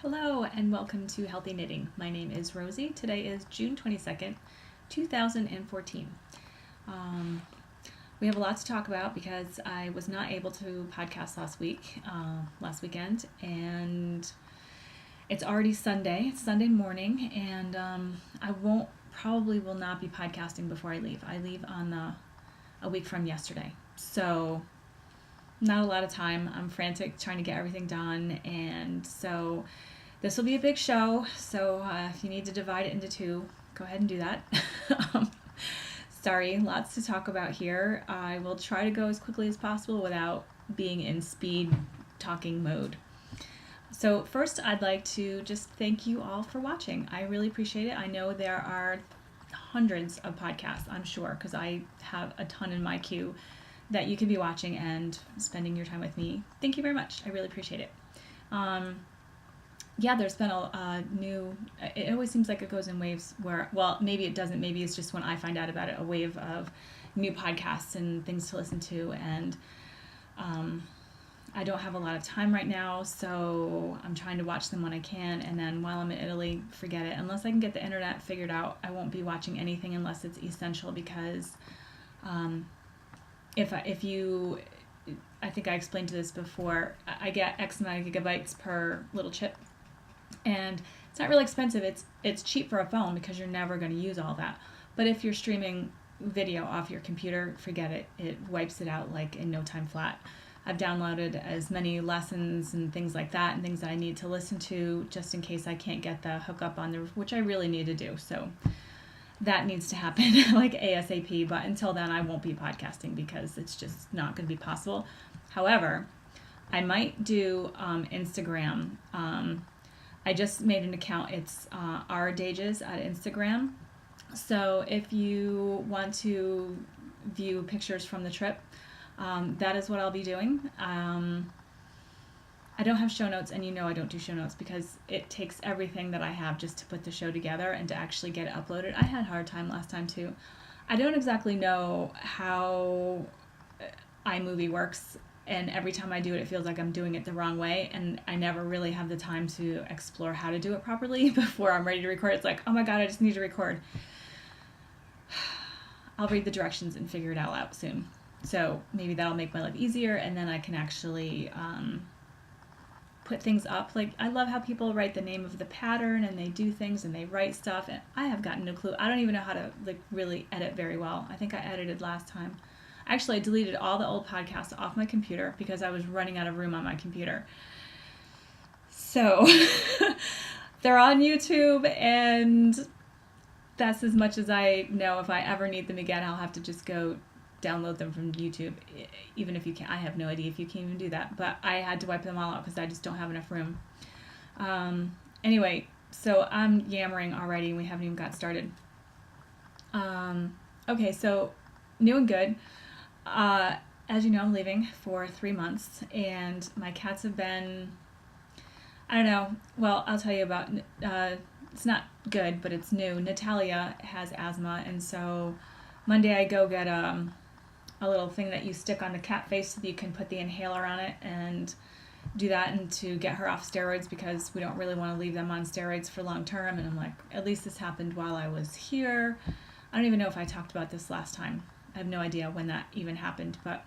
Hello and welcome to Healthy Knitting. My name is Rosie. Today is June 22nd, 2014. We have a lot to talk about because I was not able to podcast last weekend, and it's already Sunday. It's Sunday morning, and I probably will not be podcasting before I leave. I leave on a week from yesterday, so not a lot of time. I'm frantic trying to get everything done, and so this will be a big show. So if you need to divide it into two, go ahead and do that. Sorry, lots to talk about here. I will try to go as quickly as possible without being in speed talking mode. So first, I'd like to just thank you all for watching. I really appreciate it. I know there are hundreds of podcasts, I'm sure, because I have a ton in my queue that you could be watching and spending your time with me. Thank you very much. I really appreciate it. There's been a new, it always seems like it goes in waves where, well, maybe it doesn't. Maybe it's just when I find out about it, a wave of new podcasts and things to listen to. And I don't have a lot of time right now, so I'm trying to watch them when I can. And then while I'm in Italy, forget it. Unless I can get the internet figured out, I won't be watching anything unless it's essential, because I think I explained to this before, I get X amount of gigabytes per little chip, and it's not really expensive. It's cheap for a phone because you're never going to use all that. But if you're streaming video off your computer, forget it. It wipes it out like in no time flat. I've downloaded as many lessons and things like that, and things that I need to listen to just in case I can't get the hookup on there, which I really need to do. So that needs to happen like ASAP, but until then I won't be podcasting because it's just not going to be possible. However, I might do Instagram. I just made an account. It's rdages at Instagram. So if you want to view pictures from the trip, that is what I'll be doing. I don't have show notes, and I don't do show notes because it takes everything that I have just to put the show together and to actually get it uploaded. I had a hard time last time too. I don't exactly know how iMovie works, and every time I do it, it feels like I'm doing it the wrong way, and I never really have the time to explore how to do it properly before I'm ready to record. It's like, oh my god, I just need to record. I'll read the directions and figure it all out soon. So maybe that'll make my life easier, and then I can actually put things up. Like, I love how people write the name of the pattern and they do things and they write stuff, and I have gotten no clue. I don't even know how to really edit very well. I think I edited last time. Actually, I deleted all the old podcasts off my computer because I was running out of room on my computer. So they're on YouTube, and that's as much as I know. If I ever need them again, I'll have to just go download them from YouTube, even if you can. I have no idea if you can even do that, but I had to wipe them all out because I just don't have enough room. Anyway, so I'm yammering already and we haven't even got started. Okay, so new and good. As you know, I'm leaving for 3 months, and my cats have been, I don't know, well, I'll tell you about, it's not good, but it's new. Natalia has asthma, and so Monday I go get a little thing that you stick on the cat face so that you can put the inhaler on it and do that, and to get her off steroids because we don't really want to leave them on steroids for long term. And I'm like, at least this happened while I was here. I don't even know if I talked about this last time. I have no idea when that even happened, but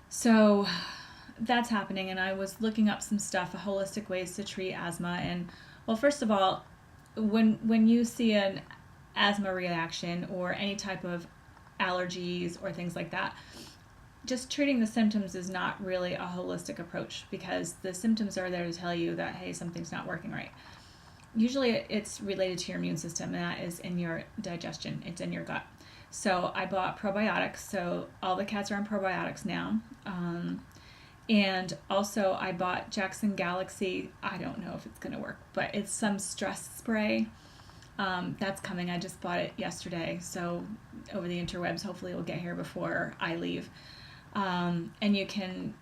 so that's happening, and I was looking up some stuff, holistic ways to treat asthma. And well, first of all, when you see an asthma reaction or any type of allergies or things like that, just treating the symptoms is not really a holistic approach, because the symptoms are there to tell you that, hey, something's not working right. Usually it's related to your immune system, and that is in your digestion. It's in your gut. So I bought probiotics. So all the cats are on probiotics now. And also I bought Jackson Galaxy. I don't know if it's going to work, but it's some stress spray. That's coming. I just bought it yesterday. So over the interwebs, hopefully it will get here before I leave. And you can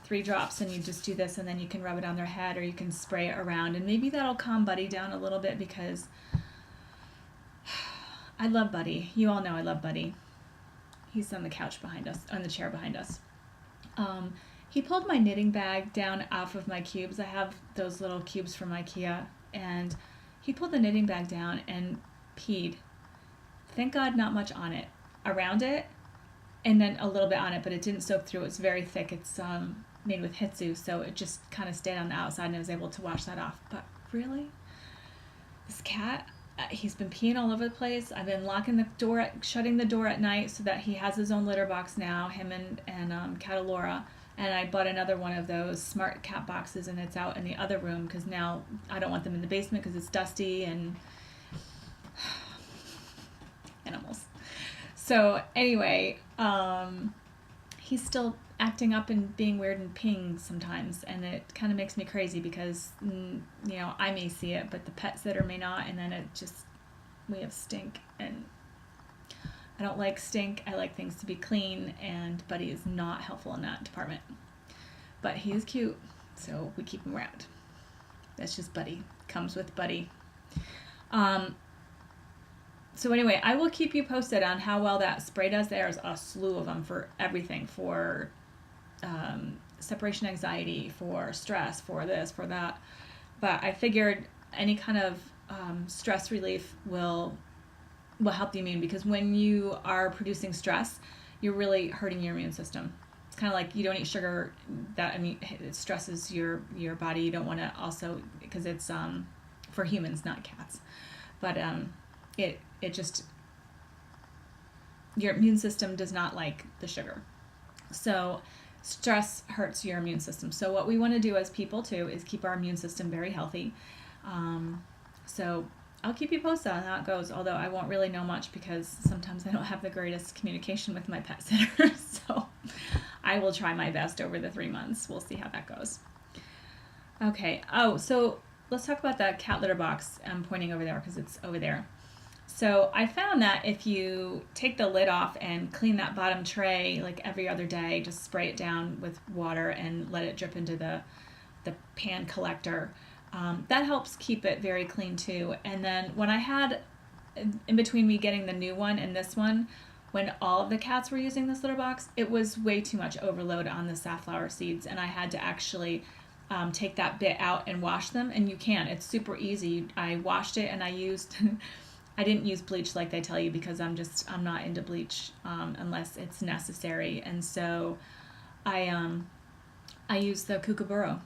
3 drops, and you just do this, and then you can rub it on their head, or you can spray it around, and maybe that'll calm Buddy down a little bit, because I love Buddy. You all know I love Buddy. He's on the couch behind us, on the chair behind us. He pulled my knitting bag down off of my cubes. I have those little cubes from IKEA, and he pulled the knitting bag down and peed. Thank God not much on it. Around it, and then a little bit on it, but it didn't soak through. It's very thick. It's made with Hitsu, so it just kind of stayed on the outside, and I was able to wash that off. But really, this cat, he's been peeing all over the place. I've been locking the door, shutting the door at night so that he has his own litter box now, him and Catalora. And I bought another one of those smart cat boxes, and it's out in the other room because now I don't want them in the basement because it's dusty and animals. So anyway, he's still acting up and being weird and peeing sometimes, and it kind of makes me crazy because I may see it, but the pet sitter may not, and then we have stink, and I don't like stink. I like things to be clean, and Buddy is not helpful in that department. But he is cute, so we keep him around. That's just Buddy. Comes with Buddy. So anyway, I will keep you posted on how well that spray does. There's a slew of them for everything, for separation anxiety, for stress, for this, for that. But I figured any kind of stress relief will help the immune, because when you are producing stress, you're really hurting your immune system. It's kind of like you don't eat sugar. It stresses your body. You don't want to also, because it's for humans, not cats. But it just, your immune system does not like the sugar. So stress hurts your immune system. So what we want to do as people too is keep our immune system very healthy. So I'll keep you posted on how it goes, although I won't really know much because sometimes I don't have the greatest communication with my pet sitter. So I will try my best over the 3 months. We'll see how that goes. Okay. Oh, so let's talk about that cat litter box. I'm pointing over there because it's over there. So I found that if you take the lid off and clean that bottom tray like every other day, just spray it down with water and let it drip into the pan collector, that helps keep it very clean too. And then when I had, in between me getting the new one and this one, when all of the cats were using this litter box, it was way too much overload on the safflower seeds, and I had to actually take that bit out and wash them. And you can, it's super easy. I washed it, and I used I didn't use bleach like they tell you because I'm not into bleach unless it's necessary. And so I use the Kookaburra.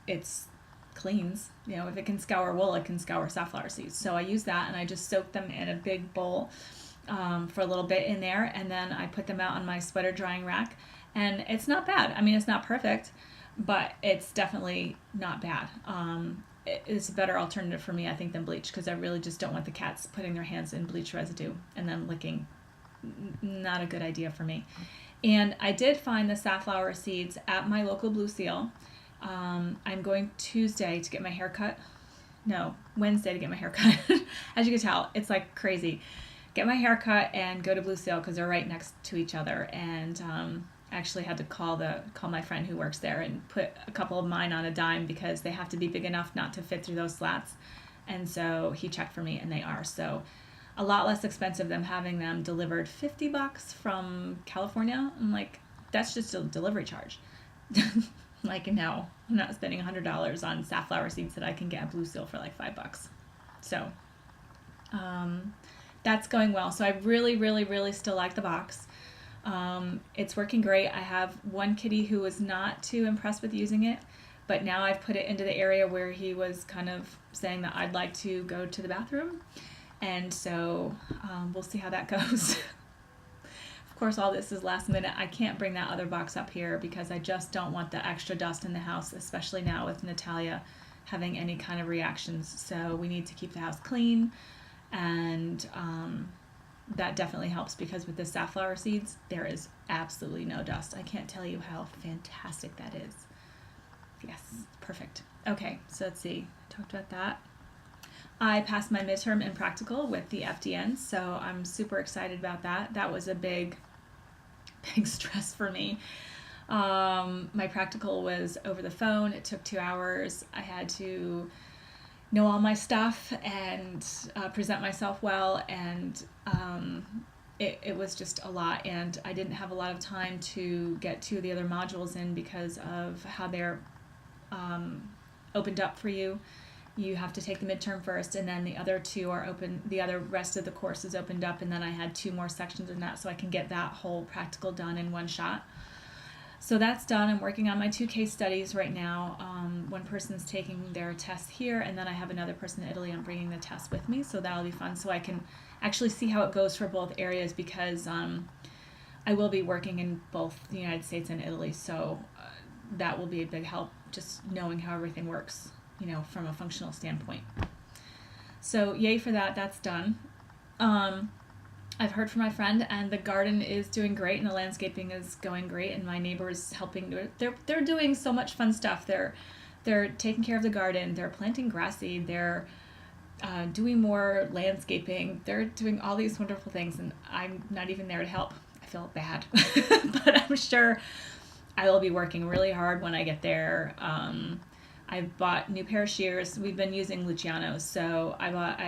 It's cleans, if it can scour wool, it can scour safflower seeds. So I use that, and I just soak them in a big bowl for a little bit in there, and then I put them out on my sweater drying rack, and it's not bad. I mean, it's not perfect, but it's definitely not bad. It's a better alternative for me, I think, than bleach, because I really just don't want the cats putting their hands in bleach residue and then licking. Not a good idea for me. And I did find the safflower seeds at my local Blue Seal. I'm going Tuesday to get my hair cut. No, Wednesday to get my hair cut. As you can tell, it's like crazy. Get my hair cut and go to Blue Seal because they're right next to each other. And actually had to call my friend who works there and put a couple of mine on a dime because they have to be big enough not to fit through those slats. And so he checked for me, and they are. So a lot less expensive than having them delivered. $50 from California. I'm like, that's just a delivery charge. Like, no, I'm not spending $100 on safflower seeds that I can get at Blue Seal for like $5. So that's going well. So I really, really, really still like the box. It's working great. I have one kitty who was not too impressed with using it, but now I've put it into the area where he was kind of saying that I'd like to go to the bathroom. And so we'll see how that goes. Of course, all this is last minute. I can't bring that other box up here because I just don't want the extra dust in the house, especially now with Natalia having any kind of reactions. So we need to keep the house clean, and that definitely helps because with the safflower seeds, there is absolutely no dust. I can't tell you how fantastic that is. Yes, perfect. Okay, so let's see. I talked about that. I passed my midterm in practical with the FDN, so I'm super excited about that. That was a big stress for me. My practical was over the phone. It took 2 hours. I had to know all my stuff and present myself well, and it was just a lot, and I didn't have a lot of time to get two of the other modules in because of how they're opened up for you. You have to take the midterm first, and then the other two are open. The other rest of the course is opened up, and then I had two more sections in that, so I can get that whole practical done in one shot. So that's done. I'm working on my 2 case studies right now. One person's taking their test here, and then I have another person in Italy. I'm bringing the test with me, so that'll be fun. So I can actually see how it goes for both areas, because I will be working in both the United States and Italy, so that will be a big help, just knowing how everything works, from a functional standpoint. So yay for that. That's done. I've heard from my friend, and the garden is doing great, and the landscaping is going great, and my neighbors helping. They're doing so much fun stuff. They're taking care of the garden. They're planting grass seed. They're doing more landscaping. They're doing all these wonderful things, and I'm not even there to help. I feel bad, but I'm sure I will be working really hard when I get there. I bought a new pair of shears. We've been using Luciano's, so I bought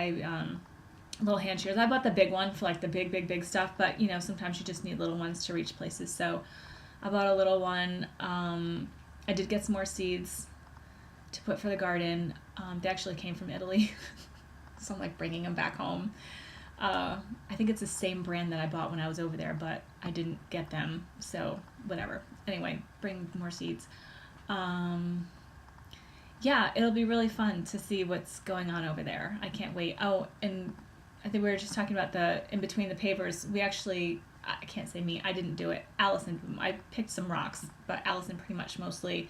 little hand shears. I bought the big one for like the big stuff, but sometimes you just need little ones to reach places. So I bought a little one. I did get some more seeds to put for the garden. They actually came from Italy, so I'm like bringing them back home. I think it's the same brand that I bought when I was over there, but I didn't get them, so whatever. Anyway, bring more seeds. Yeah, it'll be really fun to see what's going on over there. I can't wait. Oh, and I think we were just talking about in between the pavers. We actually, I can't say me, I didn't do it. Allison, I picked some rocks, but Allison pretty much mostly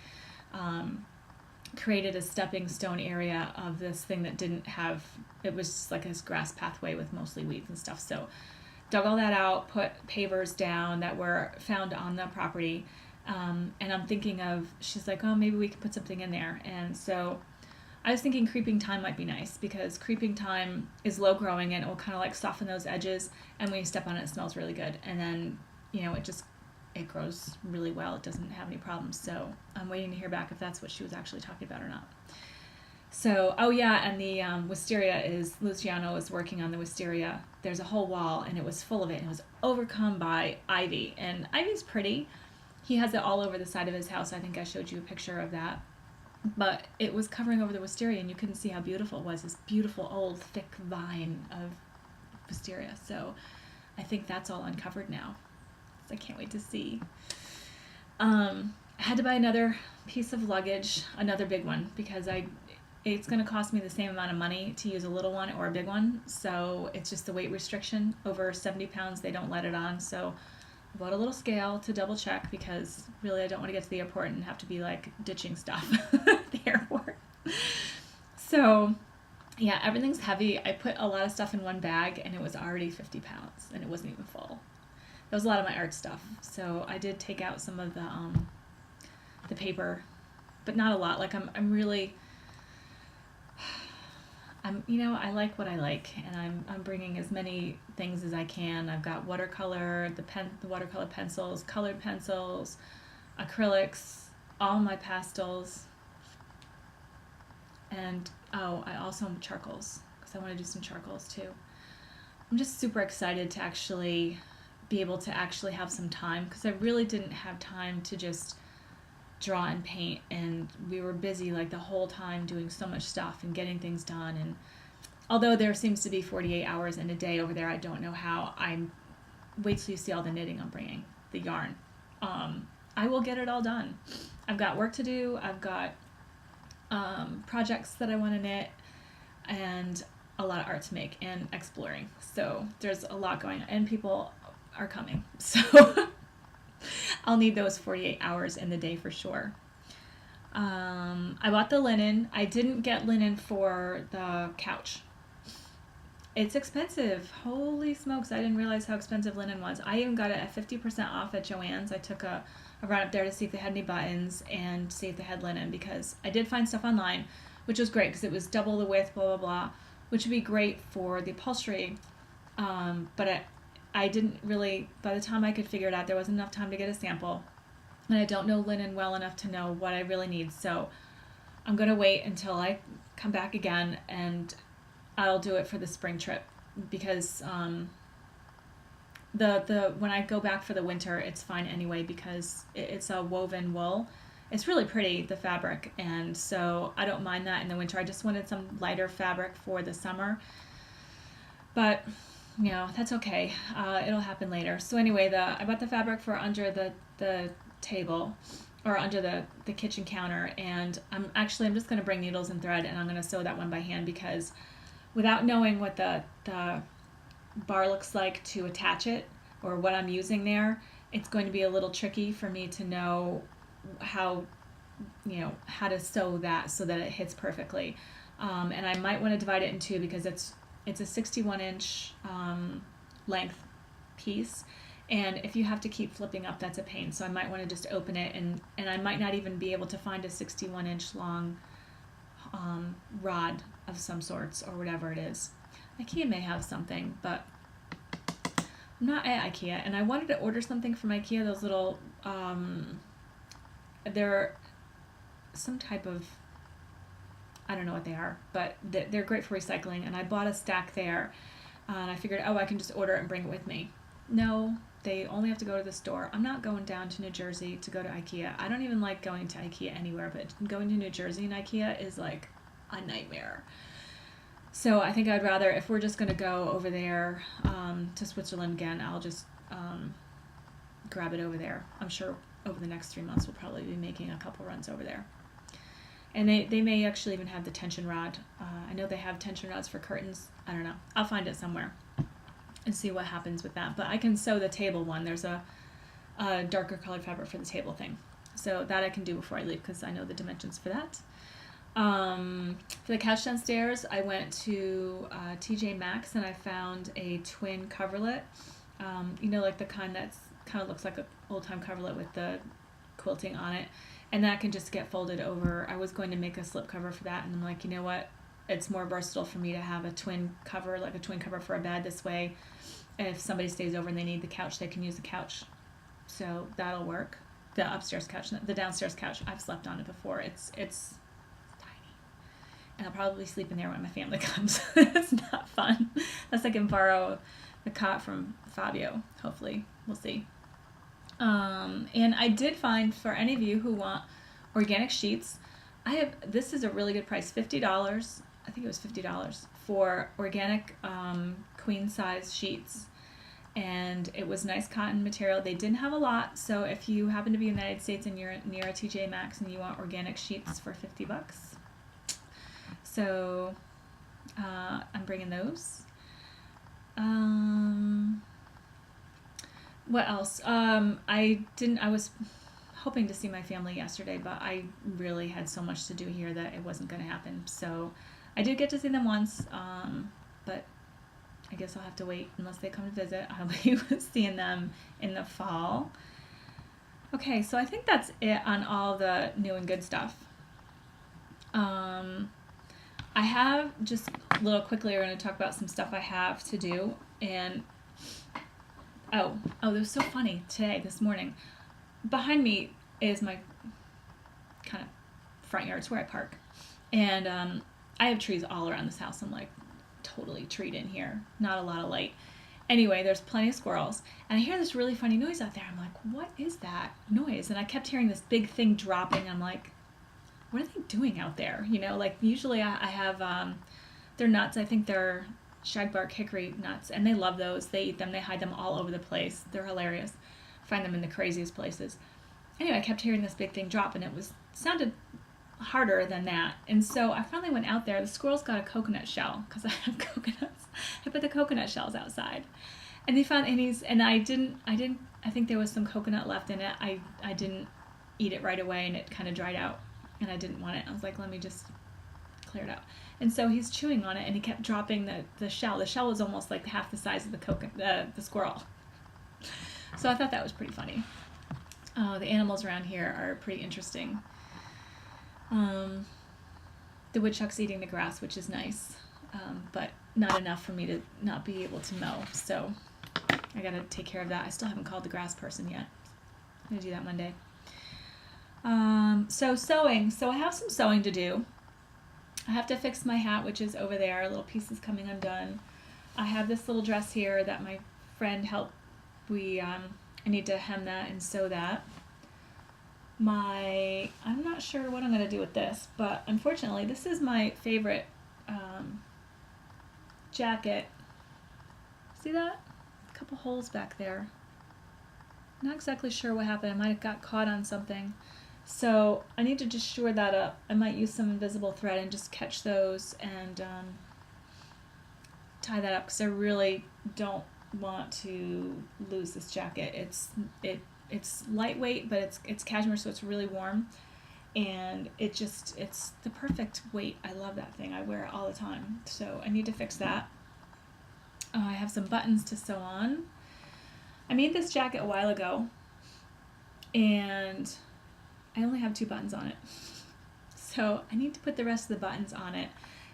created a stepping stone area of this thing that didn't have, it was just like this grass pathway with mostly weeds and stuff. So dug all that out, put pavers down that were found on the property. And I'm thinking of, she's like, oh, maybe we could put something in there. And so I was thinking creeping thyme might be nice, because creeping thyme is low growing and it will kind of like soften those edges. And when you step on it, it smells really good. And then, it grows really well. It doesn't have any problems. So I'm waiting to hear back if that's what she was actually talking about or not. So, oh yeah, and the wisteria Luciano was working on the wisteria. There's a whole wall, and it was full of it, and it was overcome by ivy. And ivy's pretty. He has it all over the side of his house. I think I showed you a picture of that. But it was covering over the wisteria, and you couldn't see how beautiful it was. This beautiful old thick vine of wisteria. So I think that's all uncovered now. So I can't wait to see. I had to buy another piece of luggage, another big one, because it's going to cost me the same amount of money to use a little one or a big one. So it's just the weight restriction. Over 70 pounds, they don't let it on. So I bought a little scale to double check, because really I don't want to get to the airport and have to be like ditching stuff at the airport. So yeah, everything's heavy. I put a lot of stuff in one bag, and it was already 50 pounds, and it wasn't even full. That was a lot of my art stuff. So I did take out some of the paper, but not a lot. Like I'm really, I like what I like, and I'm bringing as many things as I can. I've got watercolor, the watercolor pencils, colored pencils, acrylics, all my pastels, and I also have charcoals, because I want to do some charcoals too. I'm just super excited to actually be able to actually have some time, because I really didn't have time to just draw and paint, and we were busy like the whole time doing so much stuff and getting things done. And although there seems to be 48 hours in a day over there, I don't know how. Wait till you see all the knitting I'm bringing, the yarn. I will get it all done. I've got work to do. I've got projects that I want to knit, and a lot of art to make, and exploring. So there's a lot going on, and people are coming. So I'll need those 48 hours in the day for sure. I bought the linen. I didn't get linen for the couch. It's expensive. Holy smokes, I didn't realize how expensive linen was. I even got it at 50% off at Joann's. I took a run up there to see if they had any buttons and see if they had linen, because I did find stuff online, which was great because it was double the width, blah, blah, blah, which would be great for the upholstery. But I didn't really, by the time I could figure it out, there wasn't enough time to get a sample. And I don't know linen well enough to know what I really need. So I'm going to wait until I come back again, and I'll do it for the spring trip, because The when I go back for the winter, it's fine anyway because it's a woven wool. It's really pretty, the fabric, and so I don't mind that in the winter. I just wanted some lighter fabric for the summer, but that's okay. It'll happen later. So anyway, I bought the fabric for under the table, or under the kitchen counter, and I'm just going to bring needles and thread, and I'm going to sew that one by hand because without knowing what the bar looks like to attach it or what I'm using there, it's going to be a little tricky for me to know how how to sew that so that it hits perfectly. And I might want to divide it in two because it's a 61-inch length piece, and if you have to keep flipping up, that's a pain. So I might want to just open it, and I might not even be able to find a 61-inch long rod of some sorts or whatever it is. IKEA may have something, but I'm not at IKEA, and I wanted to order something from IKEA. Those little they're some type of, I don't know what they are, but they're great for recycling, and I bought a stack there, and I figured, I can just order it and bring it with me. No, they only have to go to the store. I'm not going down to New Jersey to go to IKEA. I don't even like going to IKEA anywhere, but going to New Jersey and IKEA is like a nightmare. So I think I'd rather, if we're just going to go over there to Switzerland again, I'll just grab it over there. I'm sure over the next 3 months we'll probably be making a couple runs over there. And they may actually even have the tension rod. I know they have tension rods for curtains. I don't know. I'll find it somewhere and see what happens with that. But I can sew the table one. There's a darker colored fabric for the table thing. So that I can do before I leave because I know the dimensions for that. For the couch downstairs, I went to TJ Maxx and I found a twin coverlet. Like the kind that's kind of looks like an old-time coverlet with the quilting on it. And that can just get folded over. I was going to make a slip cover for that, and I'm like, you know what? It's more versatile for me to have a twin cover, like a twin cover for a bed. This way, if somebody stays over and they need the couch, they can use the couch. So that'll work. The upstairs couch, the downstairs couch, I've slept on it before. It's tiny. And I'll probably sleep in there when my family comes. It's not fun. Unless I can borrow the cot from Fabio, hopefully. We'll see. And I did find, for any of you who want organic sheets, this is a really good price, $50. I think it was $50 for organic queen size sheets. And it was nice cotton material. They didn't have a lot, so if you happen to be in the United States and you're near a TJ Maxx and you want organic sheets for $50, so I'm bringing those. What else? I was hoping to see my family yesterday, but I really had so much to do here that it wasn't going to happen. So I did get to see them once, but I guess I'll have to wait unless they come to visit. I'll be seeing them in the fall. Okay, so I think that's it on all the new and good stuff. I have just a little quickly, we're going to talk about some stuff I have to do. And oh, it was so funny this morning. Behind me is my kind of front yard. It's where I park. And I have trees all around this house. I'm like totally treed in here. Not a lot of light. Anyway, there's plenty of squirrels. And I hear this really funny noise out there. I'm like, what is that noise? And I kept hearing this big thing dropping. I'm like, what are they doing out there? Like usually I have, they're nuts. I think they're shagbark hickory nuts, and they love those. They eat them. They hide them all over the place. They're hilarious. Find them in the craziest places. Anyway, I kept hearing this big thing drop, and it sounded harder than that. And so I finally went out there. The squirrels got a coconut shell because I have coconuts. I put the coconut shells outside, and they found and I think there was some coconut left in it. I didn't eat it right away, and it kind of dried out, and I didn't want it. I was like, let me just clear it out. And so he's chewing on it, and he kept dropping the shell. The shell was almost like half the size of the squirrel. So I thought that was pretty funny. The animals around here are pretty interesting. The woodchuck's eating the grass, which is nice, but not enough for me to not be able to mow. So I got to take care of that. I still haven't called the grass person yet. I'm going to do that Monday. So sewing. So I have some sewing to do. I have to fix my hat, which is over there. A little piece is coming undone. I have this little dress here that my friend helped I need to hem that and sew that. I'm not sure what I'm going to do with this, but unfortunately this is my favorite jacket. See that? A couple holes back there. Not exactly sure what happened. I might have got caught on something. So I need to just shore that up. I might use some invisible thread and just catch those and tie that up because I really don't want to lose this jacket. It's lightweight, but it's cashmere, so it's really warm, and it's the perfect weight. I love that thing. I wear it all the time. So I need to fix that. I have some buttons to sew on. I made this jacket a while ago, and I only have 2 buttons on it. So I need to put the rest of the buttons on it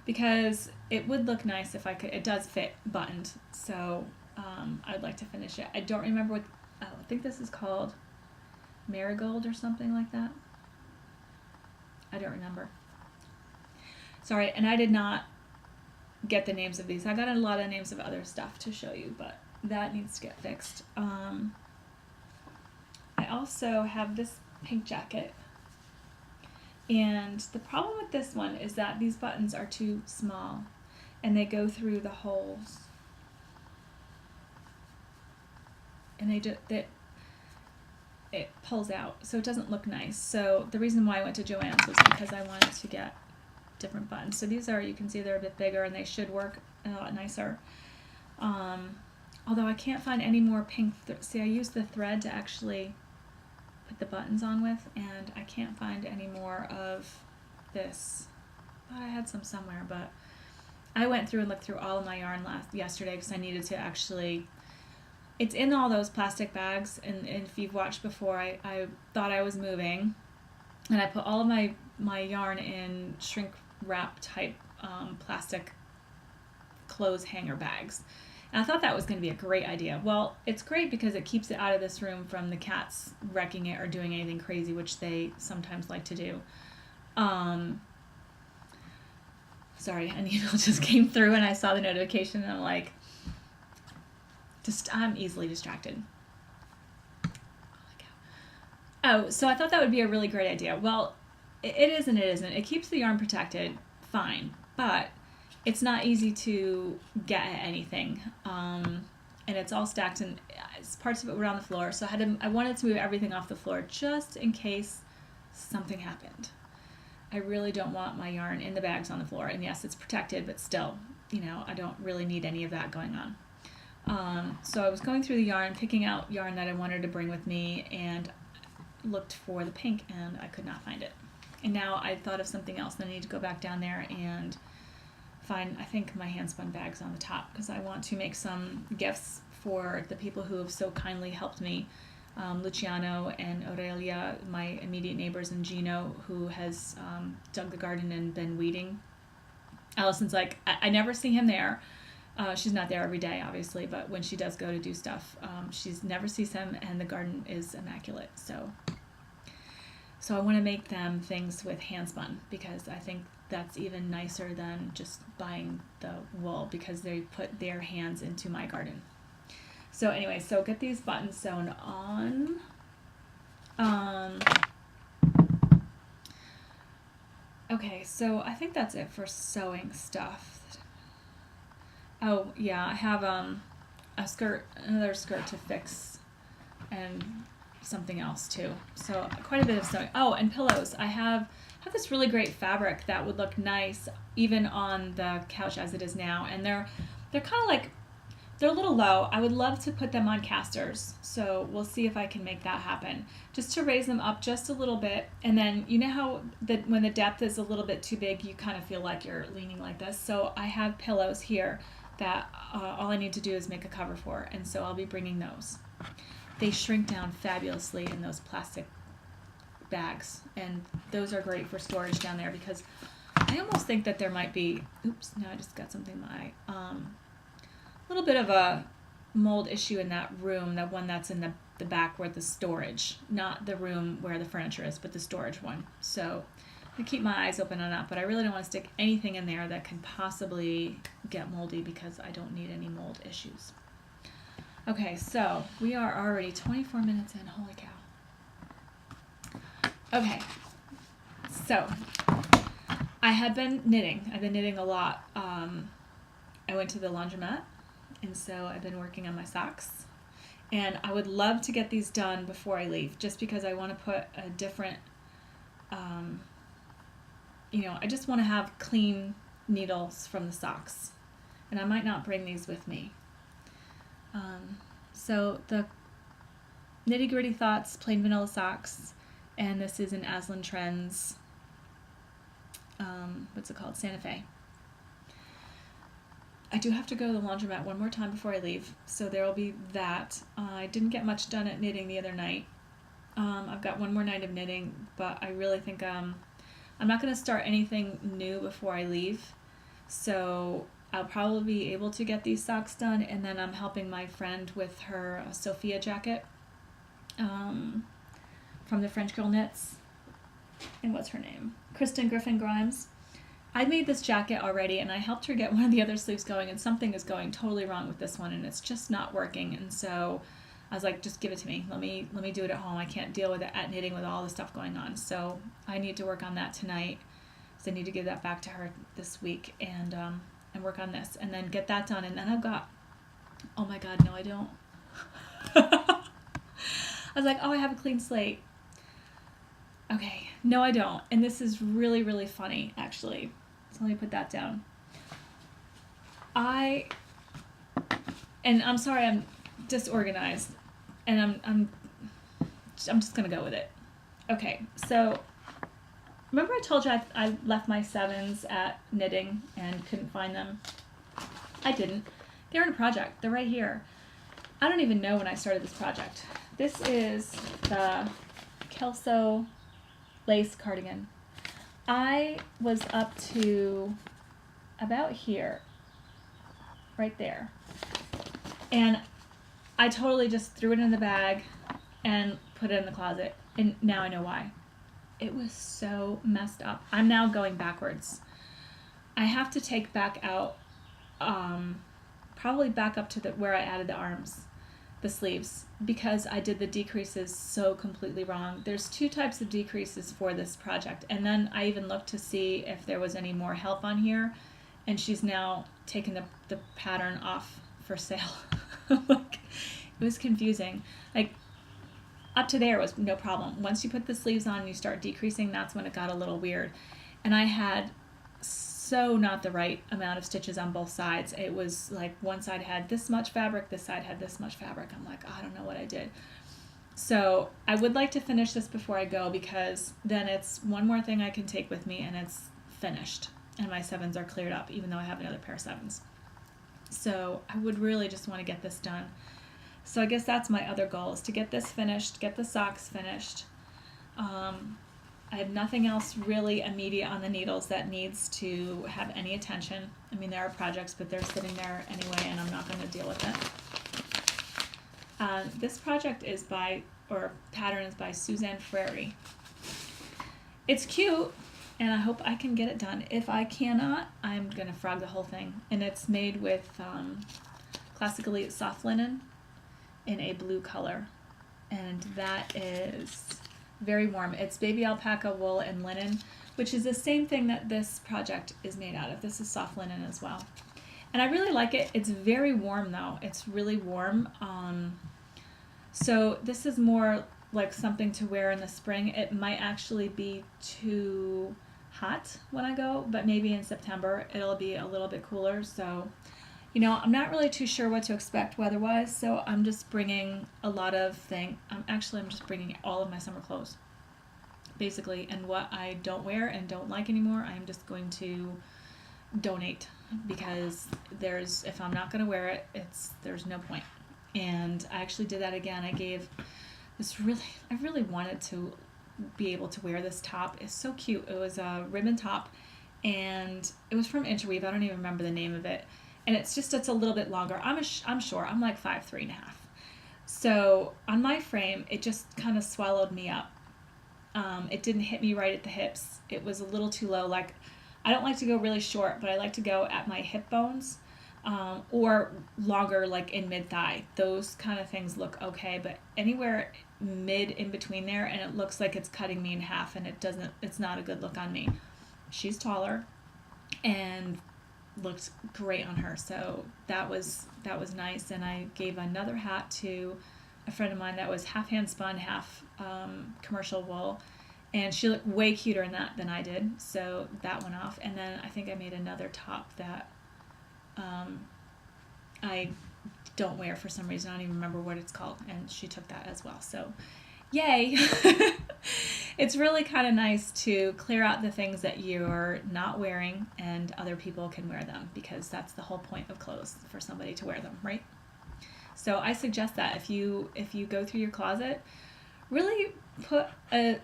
because it would look nice if I could. It does fit buttoned, so I'd like to finish it. I don't remember what, I think this is called Marigold or something like that. I don't remember. Sorry, and I did not get the names of these. I got a lot of names of other stuff to show you, but that needs to get fixed. I also have this pink jacket, and the problem with this one is that these buttons are too small and they go through the holes, and it pulls out, so it doesn't look nice. So the reason why I went to Joann's was because I wanted to get different buttons. So these are, you can see they're a bit bigger and they should work a lot nicer. Although I can't find any more pink. See, I used the thread to actually put the buttons on with, and I can't find any more of this. I had some somewhere, but I went through and looked through all of my yarn yesterday because I needed to actually. It's in all those plastic bags, and if you've watched before, I thought I was moving, and I put all of my yarn in shrink wrap type plastic clothes hanger bags. And I thought that was going to be a great idea. Well, it's great because it keeps it out of this room from the cats wrecking it or doing anything crazy, which they sometimes like to do. Sorry, an email just came through and I saw the notification and I'm like, I'm easily distracted. Oh, so I thought that would be a really great idea. Well, it is and it isn't. It keeps the yarn protected, fine, but it's not easy to get at anything, and it's all stacked, and parts of it were on the floor, so I wanted to move everything off the floor just in case something happened. I really don't want my yarn in the bags on the floor, and yes, it's protected, but still, I don't really need any of that going on. So I was going through the yarn, picking out yarn that I wanted to bring with me, and looked for the pink, and I could not find it. And now I thought of something else, and I need to go back down there and find, I think, my handspun bags on the top, because I want to make some gifts for the people who have so kindly helped me. Luciano and Aurelia, my immediate neighbors, and Gino, who has dug the garden and been weeding. Allison's like, I never see him there. She's not there every day, obviously, but when she does go to do stuff, she never sees him, and the garden is immaculate. So I want to make them things with handspun, because I think that's even nicer than just buying the wool, because they put their hands into my garden. So anyway, so get these buttons sewn on. Okay, so I think that's it for sewing stuff. Oh yeah, I have another skirt to fix, and something else too. So quite a bit of sewing. Oh, and pillows. I have this really great fabric that would look nice even on the couch as it is now, and they're kind of like, they're a little low. I would love to put them on casters, so we'll see if I can make that happen. Just to raise them up just a little bit, and then you know how when the depth is a little bit too big, you kind of feel like you're leaning like this. So I have pillows here that all I need to do is make a cover for, and so I'll be bringing those. They shrink down fabulously in those plastic bags, and those are great for storage down there, because I almost think that there might be, oops, now I just got something in my eye, a little bit of a mold issue in that room, the one that's in the back where the storage, not the room where the furniture is, but the storage one. So I keep my eyes open on that, but I really don't want to stick anything in there that can possibly get moldy, because I don't need any mold issues. Okay, so we are already 24 minutes in. Holy cow. Okay, so I had been knitting. I've been knitting a lot. I went to the laundromat, and so I've been working on my socks. And I would love to get these done before I leave, just because I want to put a different, um, I just want to have clean needles from the socks. And I might not bring these with me. So the Nitty Gritty Thoughts Plain Vanilla Socks, and this is an Aslan Trends, what's it called, Santa Fe. I do have to go to the laundromat one more time before I leave, so there will be that. I didn't get much done at knitting the other night. I've got one more night of knitting, but I really think I'm not going to start anything new before I leave, so I'll probably be able to get these socks done, and then I'm helping my friend with her Sophia jacket from the French Girl Knits. And what's her name? Kristen Griffin Grimes. I made this jacket already, and I helped her get one of the other sleeves going, and something is going totally wrong with this one, and it's just not working. And so I was like, just give it to me. Let me do it at home. I can't deal with it at knitting with all the stuff going on. So I need to work on that tonight. So I need to give that back to her this week and work on this, and then get that done. And then I've got, oh my God, no, I don't. I was like, oh, I have a clean slate. Okay, no, I don't. And this is really, really funny, actually. So let me put that down. I'm sorry, I'm disorganized, and I'm just gonna go with it. Okay, so remember I told you I left my 7s at knitting and couldn't find them? I didn't. They're in a project. They're right here. I don't even know when I started this project. This is the Kelso lace cardigan. I was up to about here, right there, and I totally just threw it in the bag and put it in the closet, and now I know why. It was so messed up. I'm now going backwards. I have to take back out, probably back up to where I added the arms, the sleeves, because I did the decreases so completely wrong. There's 2 types of decreases for this project, and then I even looked to see if there was any more help on here, and she's now taken the pattern off for sale. Like, it was confusing. Like, up to there was no problem. Once you put the sleeves on and you start decreasing, that's when it got a little weird. And I had so not the right amount of stitches on both sides. It was like one side had this much fabric, this side had this much fabric. I'm like, I don't know what I did. So I would like to finish this before I go, because then it's one more thing I can take with me and it's finished. And my 7s are cleared up, even though I have another pair of 7s. So I would really just want to get this done. So I guess that's my other goal, is to get this finished, get the socks finished. I have nothing else really immediate on the needles that needs to have any attention. I mean, there are projects, but they're sitting there anyway, and I'm not going to deal with it. This project is pattern is by Suzanne Frary. It's cute, and I hope I can get it done. If I cannot, I'm going to frog the whole thing. And it's made with Classic Elite soft linen in a blue color, and that is very warm. It's baby alpaca wool and linen, which is the same thing that this project is made out of. This is soft linen as well, and I really like it. It's very warm though. It's really warm. So this is more like something to wear in the spring. It might actually be too hot when I go, but maybe in September it'll be a little bit cooler. So I'm not really too sure what to expect weather-wise, so I'm just bringing a lot of things. I'm just bringing all of my summer clothes, basically, and what I don't wear and don't like anymore, I'm just going to donate, because if I'm not going to wear it, there's no point. And I actually did that again. I really wanted to be able to wear this top. It's so cute. It was a ribbon top, and it was from Interweave. I don't even remember the name of it. And it's a little bit longer. I'm short. I'm like 5'3.5". So on my frame, it just kind of swallowed me up. It didn't hit me right at the hips. It was a little too low. Like, I don't like to go really short, but I like to go at my hip bones. or longer, like in mid thigh. Those kind of things look okay, but anywhere mid in between there, and it looks like it's cutting me in half, and it's not a good look on me. She's taller, and looked great on her, so that was nice. And I gave another hat to a friend of mine that was half hand spun, half commercial wool, and she looked way cuter in that than I did, so that went off. And then I think I made another top that I don't wear for some reason. I don't even remember what it's called, and she took that as well. So yay. It's really kind of nice to clear out the things that you're not wearing and other people can wear them, because that's the whole point of clothes, for somebody to wear them, right? So I suggest that if you go through your closet, really put a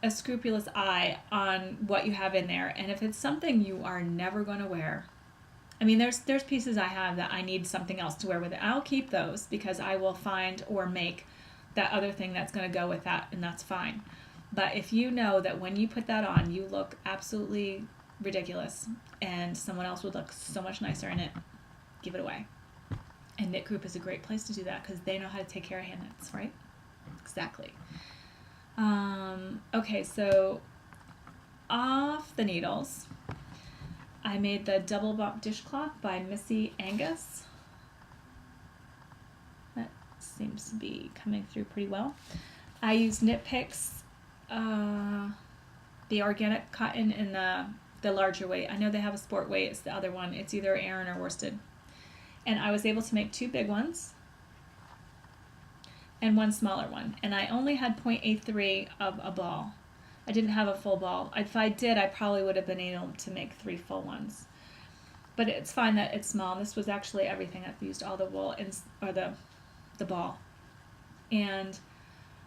scrupulous eye on what you have in there. And if it's something you are never going to wear, I mean, there's pieces I have that I need something else to wear with it. I'll keep those because I will find or make that other thing that's going to go with that, and that's fine. But if you know that when you put that on, you look absolutely ridiculous and someone else would look so much nicer in it, give it away. And Knit Group is a great place to do that because they know how to take care of hand knits, right? Exactly. Okay, so off the needles, I made the double bump dishcloth by Missy Angus. That seems to be coming through pretty well. I used Knit Picks, the organic cotton in the larger weight. I know they have a sport weight. It's the other one. It's either Aran or worsted. And I was able to make 2 big ones and 1 smaller one. And I only had 0.83 of a ball. I didn't have a full ball. If I did, I probably would have been able to make 3 full ones. But it's fine that it's small. This was actually everything. I've used all the wool or the ball. And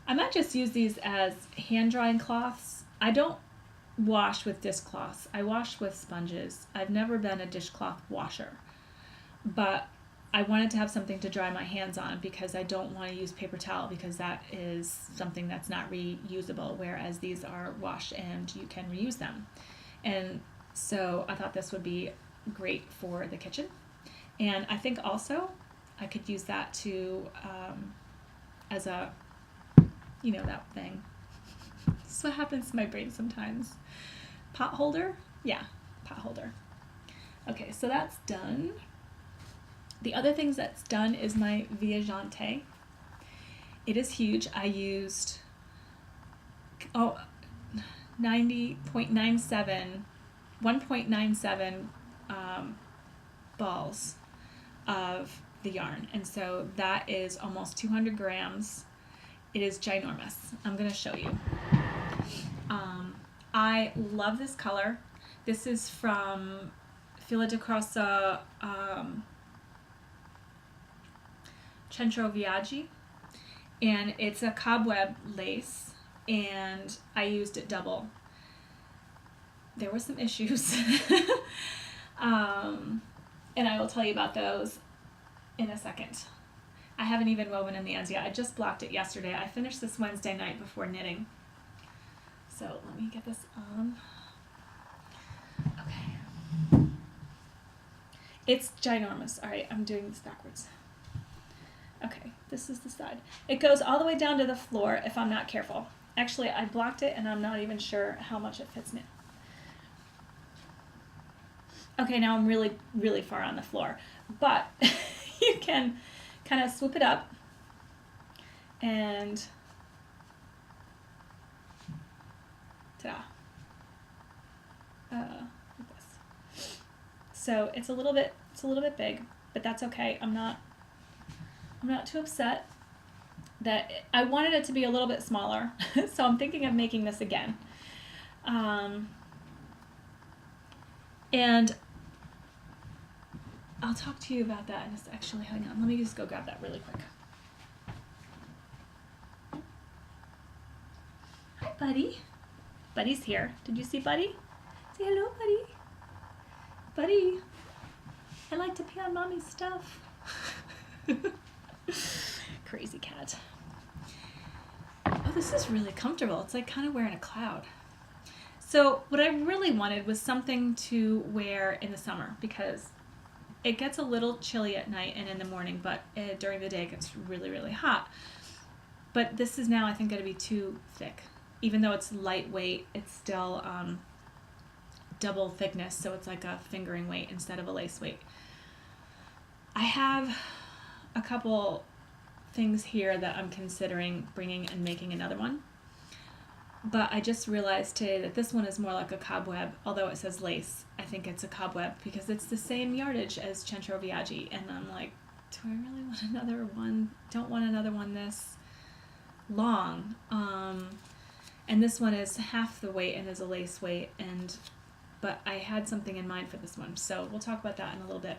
I might just use these as hand drying cloths. I don't wash with dishcloths. I wash with sponges. I've never been a dishcloth washer. But I wanted to have something to dry my hands on because I don't want to use paper towel, because that is something that's not reusable, whereas these are wash and you can reuse them. And so I thought this would be great for the kitchen. And I think also I could use that to as a, you know, that thing. This is what happens to my brain sometimes. Pot holder? Yeah, pot holder. Okay, so that's done. The other things that's done is my Viagante. It is huge. I used 90.97, 1.97 balls of the yarn. And so that is almost 200 grams. It is ginormous. I'm going to show you. I love this color. This is from Fila di Corsa Centro Viaggi, and it's a cobweb lace, and I used it double. There were some issues, and I will tell you about those in a second. I haven't even woven in the ends yet. I just blocked it yesterday. I finished this Wednesday night before knitting. So let me get this on. Okay. It's ginormous. All right, I'm doing this backwards. Okay, this is the side. It goes all the way down to the floor if I'm not careful. Actually, I blocked it and I'm not even sure how much it fits me. Okay, now I'm really, really far on the floor. But you can kind of swoop it up and ta-da. Like this. So it's a little bit big, but that's okay. I'm not too upset. That I wanted it to be a little bit smaller, so I'm thinking of making this again. And I'll talk to you about that in a actually, hang on, let me just go grab that really quick. Hi, Buddy. Buddy's here. Did you see Buddy? Say hello, Buddy. Buddy, I like to pee on Mommy's stuff. Crazy cat. Oh, this is really comfortable. It's like kind of wearing a cloud. So what I really wanted was something to wear in the summer, because it gets a little chilly at night and in the morning, but during the day it gets really, really hot. But this is now, I think, going to be too thick. Even though it's lightweight, it's still double thickness, so it's like a fingering weight instead of a lace weight. I have a couple things here that I'm considering bringing and making another one. But I just realized today that this one is more like a cobweb, although it says lace. I think it's a cobweb because it's the same yardage as Centro Viaggi. And I'm like, do I really want another one? Don't want another one this long. And this one is half the weight and is a lace weight. But I had something in mind for this one. So we'll talk about that in a little bit.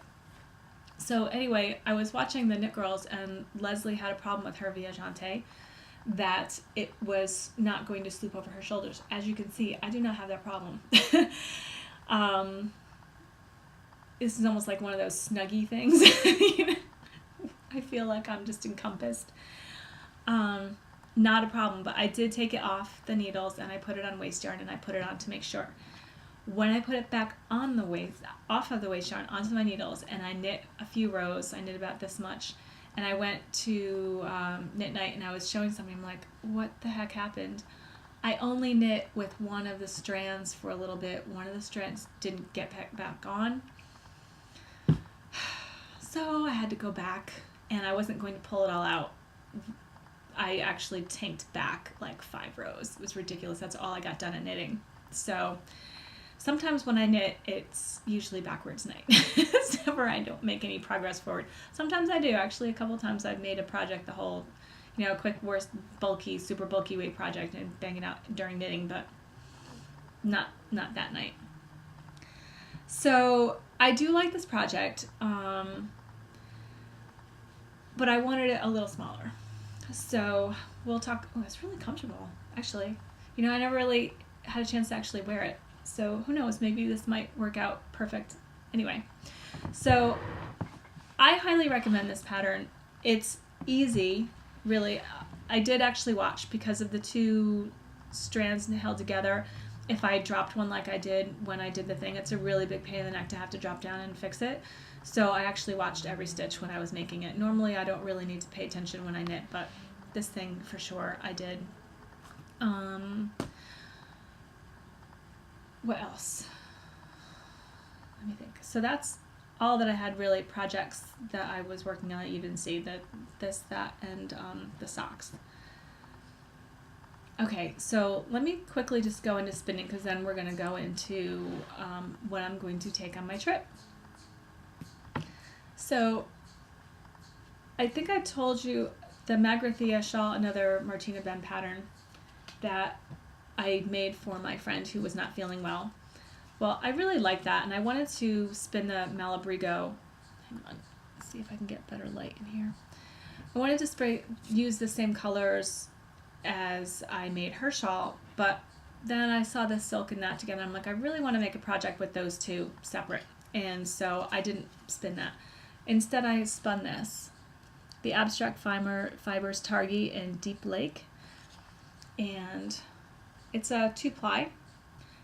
So anyway, I was watching the Knit Girls, and Leslie had a problem with her Viaggiante, that it was not going to sloop over her shoulders. As you can see, I do not have that problem. This is almost like one of those snuggie things. I feel like I'm just encompassed. Not a problem, but I did take it off the needles and I put it on waist yarn and I put it on to make sure. When I put it back on the waist, off of the waist yarn onto my needles, and I knit a few rows, I knit about this much, and I went to knit night and I was showing something. I'm like, what the heck happened? I only knit with one of the strands for a little bit. One of the strands didn't get back on. So I had to go back, and I wasn't going to pull it all out. I actually tanked back like 5 rows. It was ridiculous. That's all I got done at knitting. So sometimes when I knit, it's usually backwards knit, so where I don't make any progress forward. Sometimes I do. Actually, a couple times I've made a project the whole, quick, worst, bulky, super bulky weight project and bang it out during knitting, but not that night. So I do like this project, but I wanted it a little smaller. So we'll talk. Oh, it's really comfortable, actually. I never really had a chance to actually wear it. So who knows, maybe this might work out perfect. Anyway, so I highly recommend this pattern. It's easy, really. I did actually watch, because of the 2 strands held together. If I dropped one like I did when I did the thing, it's a really big pain in the neck to have to drop down and fix it. So I actually watched every stitch when I was making it. Normally I don't really need to pay attention when I knit, but this thing for sure I did. What else? Let me think. So that's all that I had, really, projects that I was working on. You didn't see that, and the socks. Okay, so let me quickly just go into spinning, because then we're going to go into what I'm going to take on my trip. So I think I told you the Magrathea shawl, another Martina Ben pattern that I made for my friend who was not feeling well. Well, I really like that, and I wanted to spin the Malabrigo. Hang on, let's see if I can get better light in here. I wanted to use the same colors as I made her shawl, but then I saw the silk and that together. I'm like, I really want to make a project with those 2 separate, and so I didn't spin that. Instead, I spun this, the Abstract Fibers Targhee in Deep Lake, and it's a 2-ply,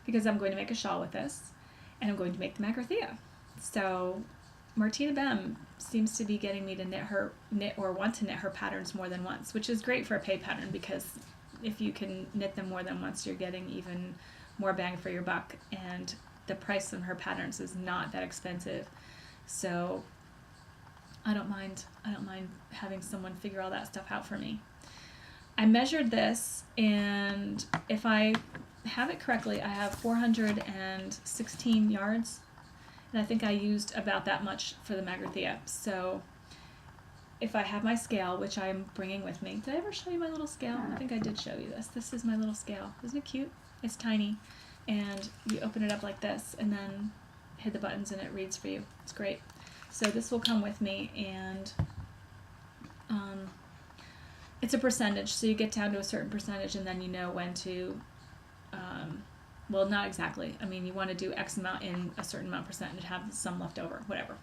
because I'm going to make a shawl with this, and I'm going to make the Magrathea. So Martina Bem seems to be getting me to knit or want to knit her patterns more than once, which is great for a pay pattern, because if you can knit them more than once, you're getting even more bang for your buck, and the price of her patterns is not that expensive. So I don't mind having someone figure all that stuff out for me. I measured this, and if I have it correctly, I have 416 yards, and I think I used about that much for the Magrathea. So if I have my scale, which I'm bringing with me, did I ever show you my little scale? I think I did show you this. This is my little scale. Isn't it cute? It's tiny, and you open it up like this, and then hit the buttons, and it reads for you. It's great. So this will come with me, and it's a percentage, so you get down to a certain percentage, and then you know when to, well, not exactly. I mean, you want to do X amount in a certain amount percent and have some left over, whatever.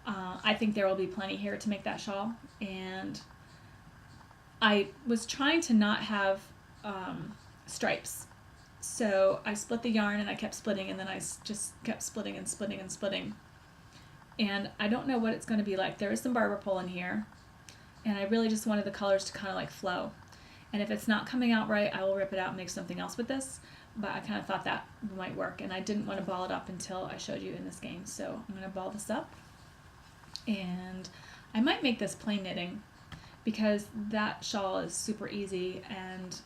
I think there will be plenty here to make that shawl, and I was trying to not have stripes. So I split the yarn, and I kept splitting, and then I just kept splitting and splitting and splitting. And I don't know what it's going to be like. There is some barber pole in here, and I really just wanted the colors to kind of like flow. And if it's not coming out right, I will rip it out and make something else with this. But I kind of thought that might work, and I didn't want to ball it up until I showed you in this game. So I'm going to ball this up, and I might make this plain knitting because that shawl is super easy and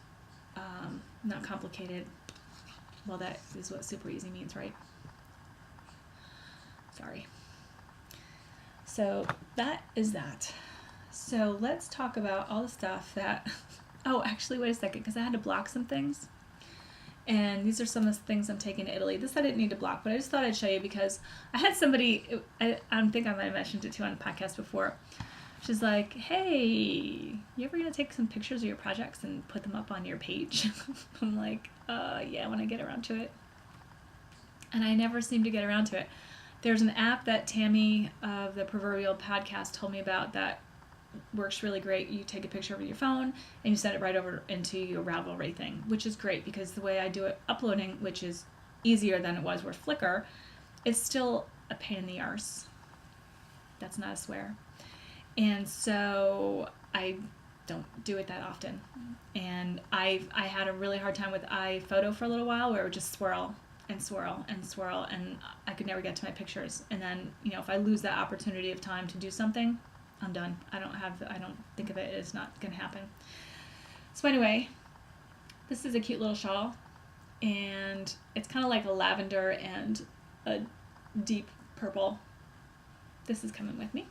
not complicated. Well, that is what super easy means, right? Sorry. So that is that. So let's talk about all the stuff that, oh, actually, wait a second, because I had to block some things. And these are some of the things I'm taking to Italy. This I didn't need to block, but I just thought I'd show you because I had somebody, I think I might have mentioned it too on the podcast before. She's like, hey, you ever gonna take some pictures of your projects and put them up on your page? I'm like, yeah, when I get around to it. And I never seem to get around to it. There's an app that Tammy of the Proverbial Podcast told me about that works really great. You take a picture of your phone and you send it right over into your Ravelry thing, which is great because the way I do it uploading, which is easier than it was with Flickr, it's still a pain in the arse. That's not a swear. And so I don't do it that often. And I had a really hard time with iPhoto for a little while where it would just swirl and swirl and swirl, and I could never get to my pictures. And then, if I lose that opportunity of time to do something, I'm done. I don't think of it as not going to happen. So anyway, this is a cute little shawl, and it's kind of like a lavender and a deep purple. This is coming with me.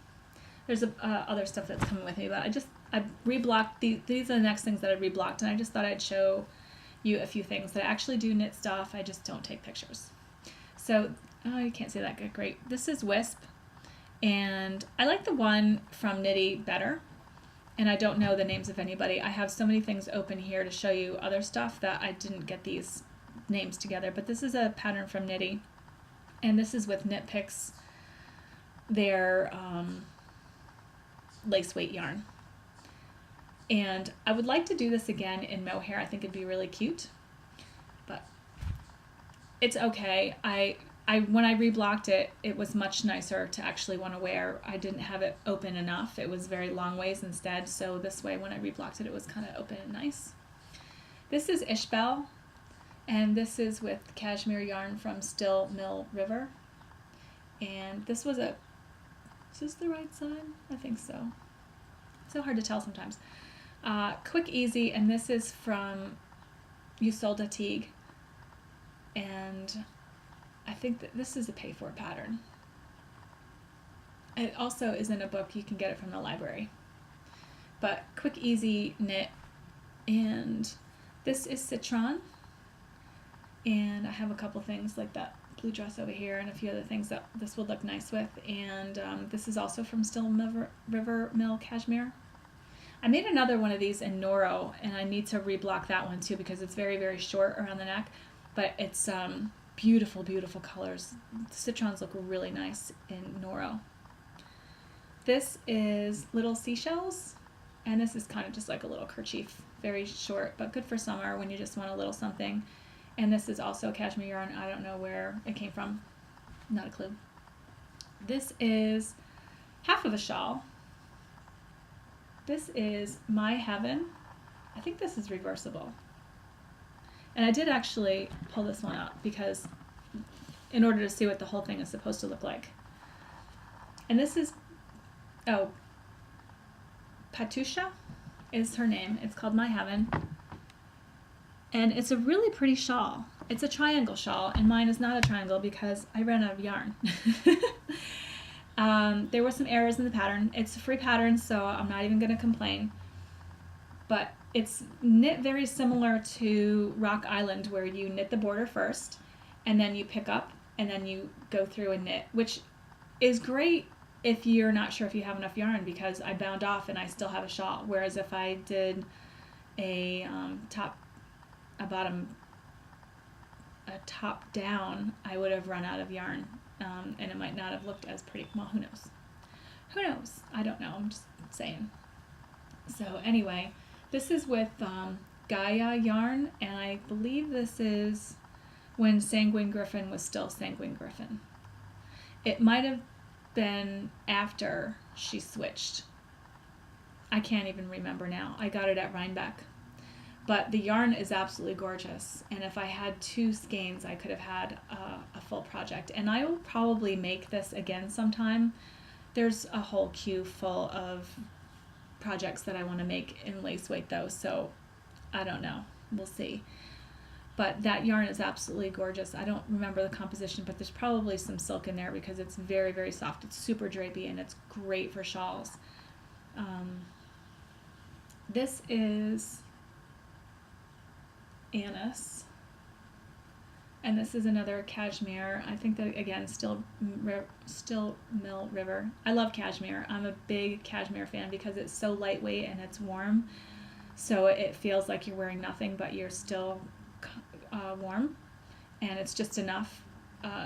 There's other stuff that's coming with me, but I reblocked these are the next things that I reblocked, and I just thought I'd show you a few things that I actually do knit stuff. I just don't take pictures. So, oh, you can't see that good. Great. This is Wisp, and I like the one from Knitty better, and I don't know the names of anybody. I have so many things open here to show you other stuff that I didn't get these names together, but this is a pattern from Knitty, and this is with Knit Picks, their lace weight yarn. And I would like to do this again in mohair. I think it'd be really cute, but it's okay. When I reblocked it, it was much nicer to actually want to wear. I didn't have it open enough. It was very long ways instead. So this way, when I reblocked it, it was kind of open and nice. This is Ishbel, and this is with cashmere yarn from Still Mill River. And this was is this the right side? I think so. It's so hard to tell sometimes. Quick Easy, and this is from Usolda Teague, and I think that this is a pay-for pattern. It also is in a book. You can get it from the library. But Quick Easy knit, and this is Citron, and I have a couple things like that blue dress over here and a few other things that this would look nice with, and this is also from Still River Mill Cashmere. I made another one of these in Noro, and I need to reblock that one too because it's very, very short around the neck, but it's beautiful, beautiful colors. The citrons look really nice in Noro. This is Little Seashells, and this is kind of just like a little kerchief, very short, but good for summer when you just want a little something. And this is also cashmere yarn. I don't know where it came from. Not a clue. This is half of a shawl. This is My Heaven. I think this is reversible. And I did actually pull this one up because in order to see what the whole thing is supposed to look like. And this is, Patusha is her name. It's called My Heaven. And it's a really pretty shawl. It's a triangle shawl, and mine is not a triangle because I ran out of yarn. There were some errors in the pattern. It's a free pattern, so I'm not even going to complain. But it's knit very similar to Rock Island, where you knit the border first, and then you pick up, and then you go through and knit, which is great if you're not sure if you have enough yarn, because I bound off and I still have a shawl. Whereas if I did a top down, I would have run out of yarn, and it might not have looked as pretty. Well, who knows? Who knows? I don't know. I'm just saying. So anyway, this is with Gaia yarn, and I believe this is when Sanguine Griffin was still Sanguine Griffin. It might have been after she switched. I can't even remember now. I got it at Rhinebeck. But the yarn is absolutely gorgeous. And if I had 2 skeins, I could have had a full project. And I will probably make this again sometime. There's a whole queue full of projects that I want to make in lace weight though. So I don't know. We'll see. But that yarn is absolutely gorgeous. I don't remember the composition, but there's probably some silk in there because it's very, very soft. It's super drapey and it's great for shawls. This is Anise, and this is another cashmere. I think that again, Still Mill River. I love cashmere. I'm a big cashmere fan because it's so lightweight and it's warm, so it feels like you're wearing nothing but you're still warm, and it's just enough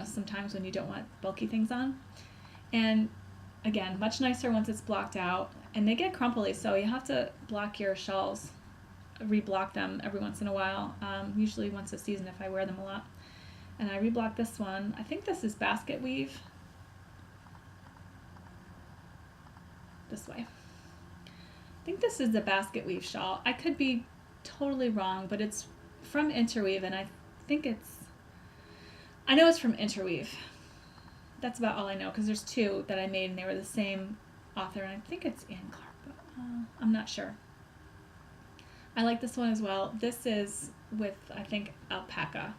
sometimes when you don't want bulky things on. And again, much nicer once it's blocked out, and they get crumply, so you have to block your shawls, reblock them every once in a while, usually once a season if I wear them a lot. And I reblocked this one. I think this is basket weave. This way. I think this is the basket weave shawl. I could be totally wrong, but it's from Interweave, and I know it's from Interweave. That's about all I know, because there's 2 that I made and they were the same author, and I think it's Anne Clark, but I'm not sure. I like this one as well. This is with, I think, alpaca,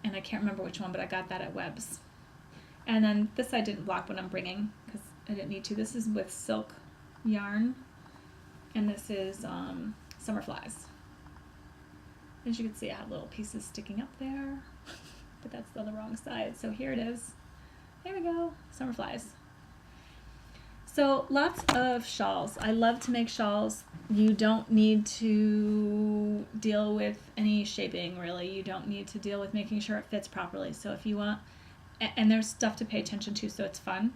and I can't remember which one, but I got that at Webb's. And then this I didn't block when I'm bringing because I didn't need to. This is with silk yarn, and this is Summer Flies. As you can see, I have little pieces sticking up there, but that's on the wrong side. So here it is. There we go, Summer Flies. So lots of shawls. I love to make shawls. You don't need to deal with any shaping, really. You don't need to deal with making sure it fits properly. So if you want, and there's stuff to pay attention to, so it's fun.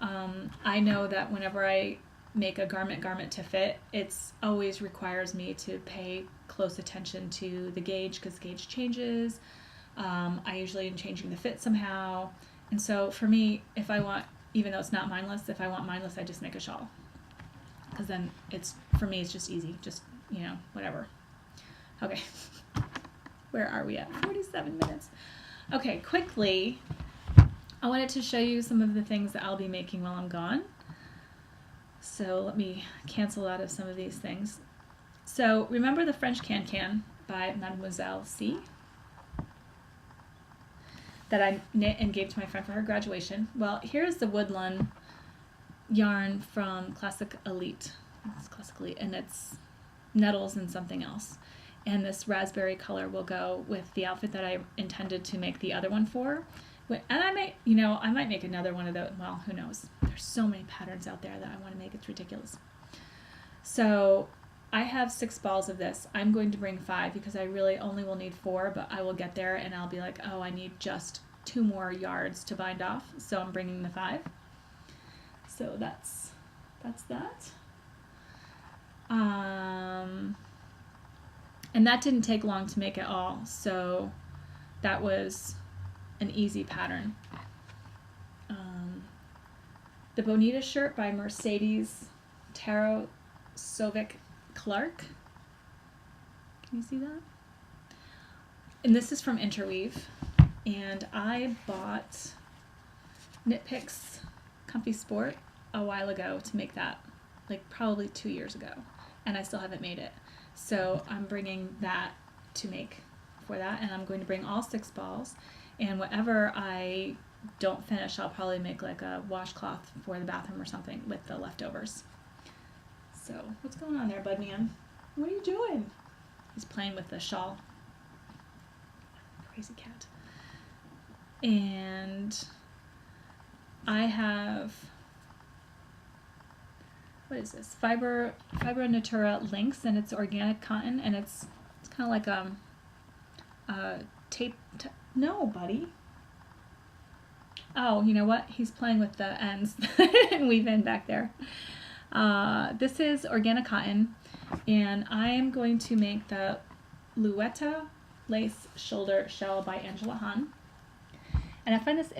I know that whenever I make a garment to fit, it's always requires me to pay close attention to the gauge because gauge changes. I usually am changing the fit somehow. And so for me, if I want, even though it's not mindless, if I want mindless, I just make a shawl. Because then for me, it's just easy. Just, whatever. Okay. Where are we at? 47 minutes. Okay, quickly, I wanted to show you some of the things that I'll be making while I'm gone. So let me cancel out of some of these things. So remember the French Can by Mademoiselle C? That I knit and gave to my friend for her graduation. Well, here's the Woodland yarn from Classic Elite. It's Classic Elite, and it's nettles and something else. And this raspberry color will go with the outfit that I intended to make the other one for. And I might make another one of those. Well, who knows? There's so many patterns out there that I want to make. It's ridiculous. So I have 6 balls of this. I'm going to bring 5 because I really only will need 4, but I will get there and I'll be like, oh, I need just 2 more yards to bind off. So I'm bringing the 5. So that's that. And that didn't take long to make at all. So that was an easy pattern. The Bonita shirt by Mercedes Taro Sovic Clark. Can you see that? And this is from Interweave. And I bought Knit Picks Comfy Sport a while ago to make that, like probably 2 years ago. And I still haven't made it. So I'm bringing that to make for that. And I'm going to bring all 6 balls. And whatever I don't finish, I'll probably make like a washcloth for the bathroom or something with the leftovers. So what's going on there, Budman? What are you doing? He's playing with the shawl. Crazy cat. And I have, what is this? Fibro Natura Lynx, and it's organic cotton, and it's kind of like tape. No, buddy. Oh, you know what? He's playing with the ends and weave in back there. This is organic cotton, and I'm going to make the Luetta Lace Shoulder Shell by Angela Hahn. And I find this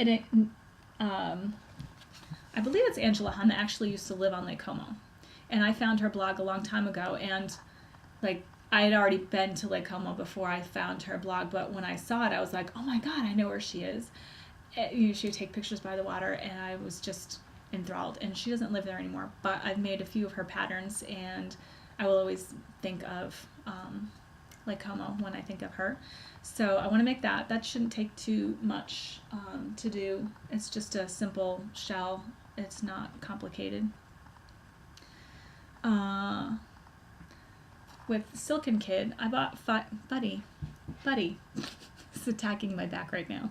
I believe it's Angela Hun, that actually used to live on Lake Como. And I found her blog a long time ago, and like I had already been to Lake Como before I found her blog, but when I saw it, I was like, oh my God, I know where she is. She would take pictures by the water, and I was just enthralled. And she doesn't live there anymore, but I've made a few of her patterns, and I will always think of Lake Como when I think of her. So I want to make that. That shouldn't take too much to do. It's just a simple shell. It's not complicated. With Silken Kid, I bought Buddy. It's attacking my back right now.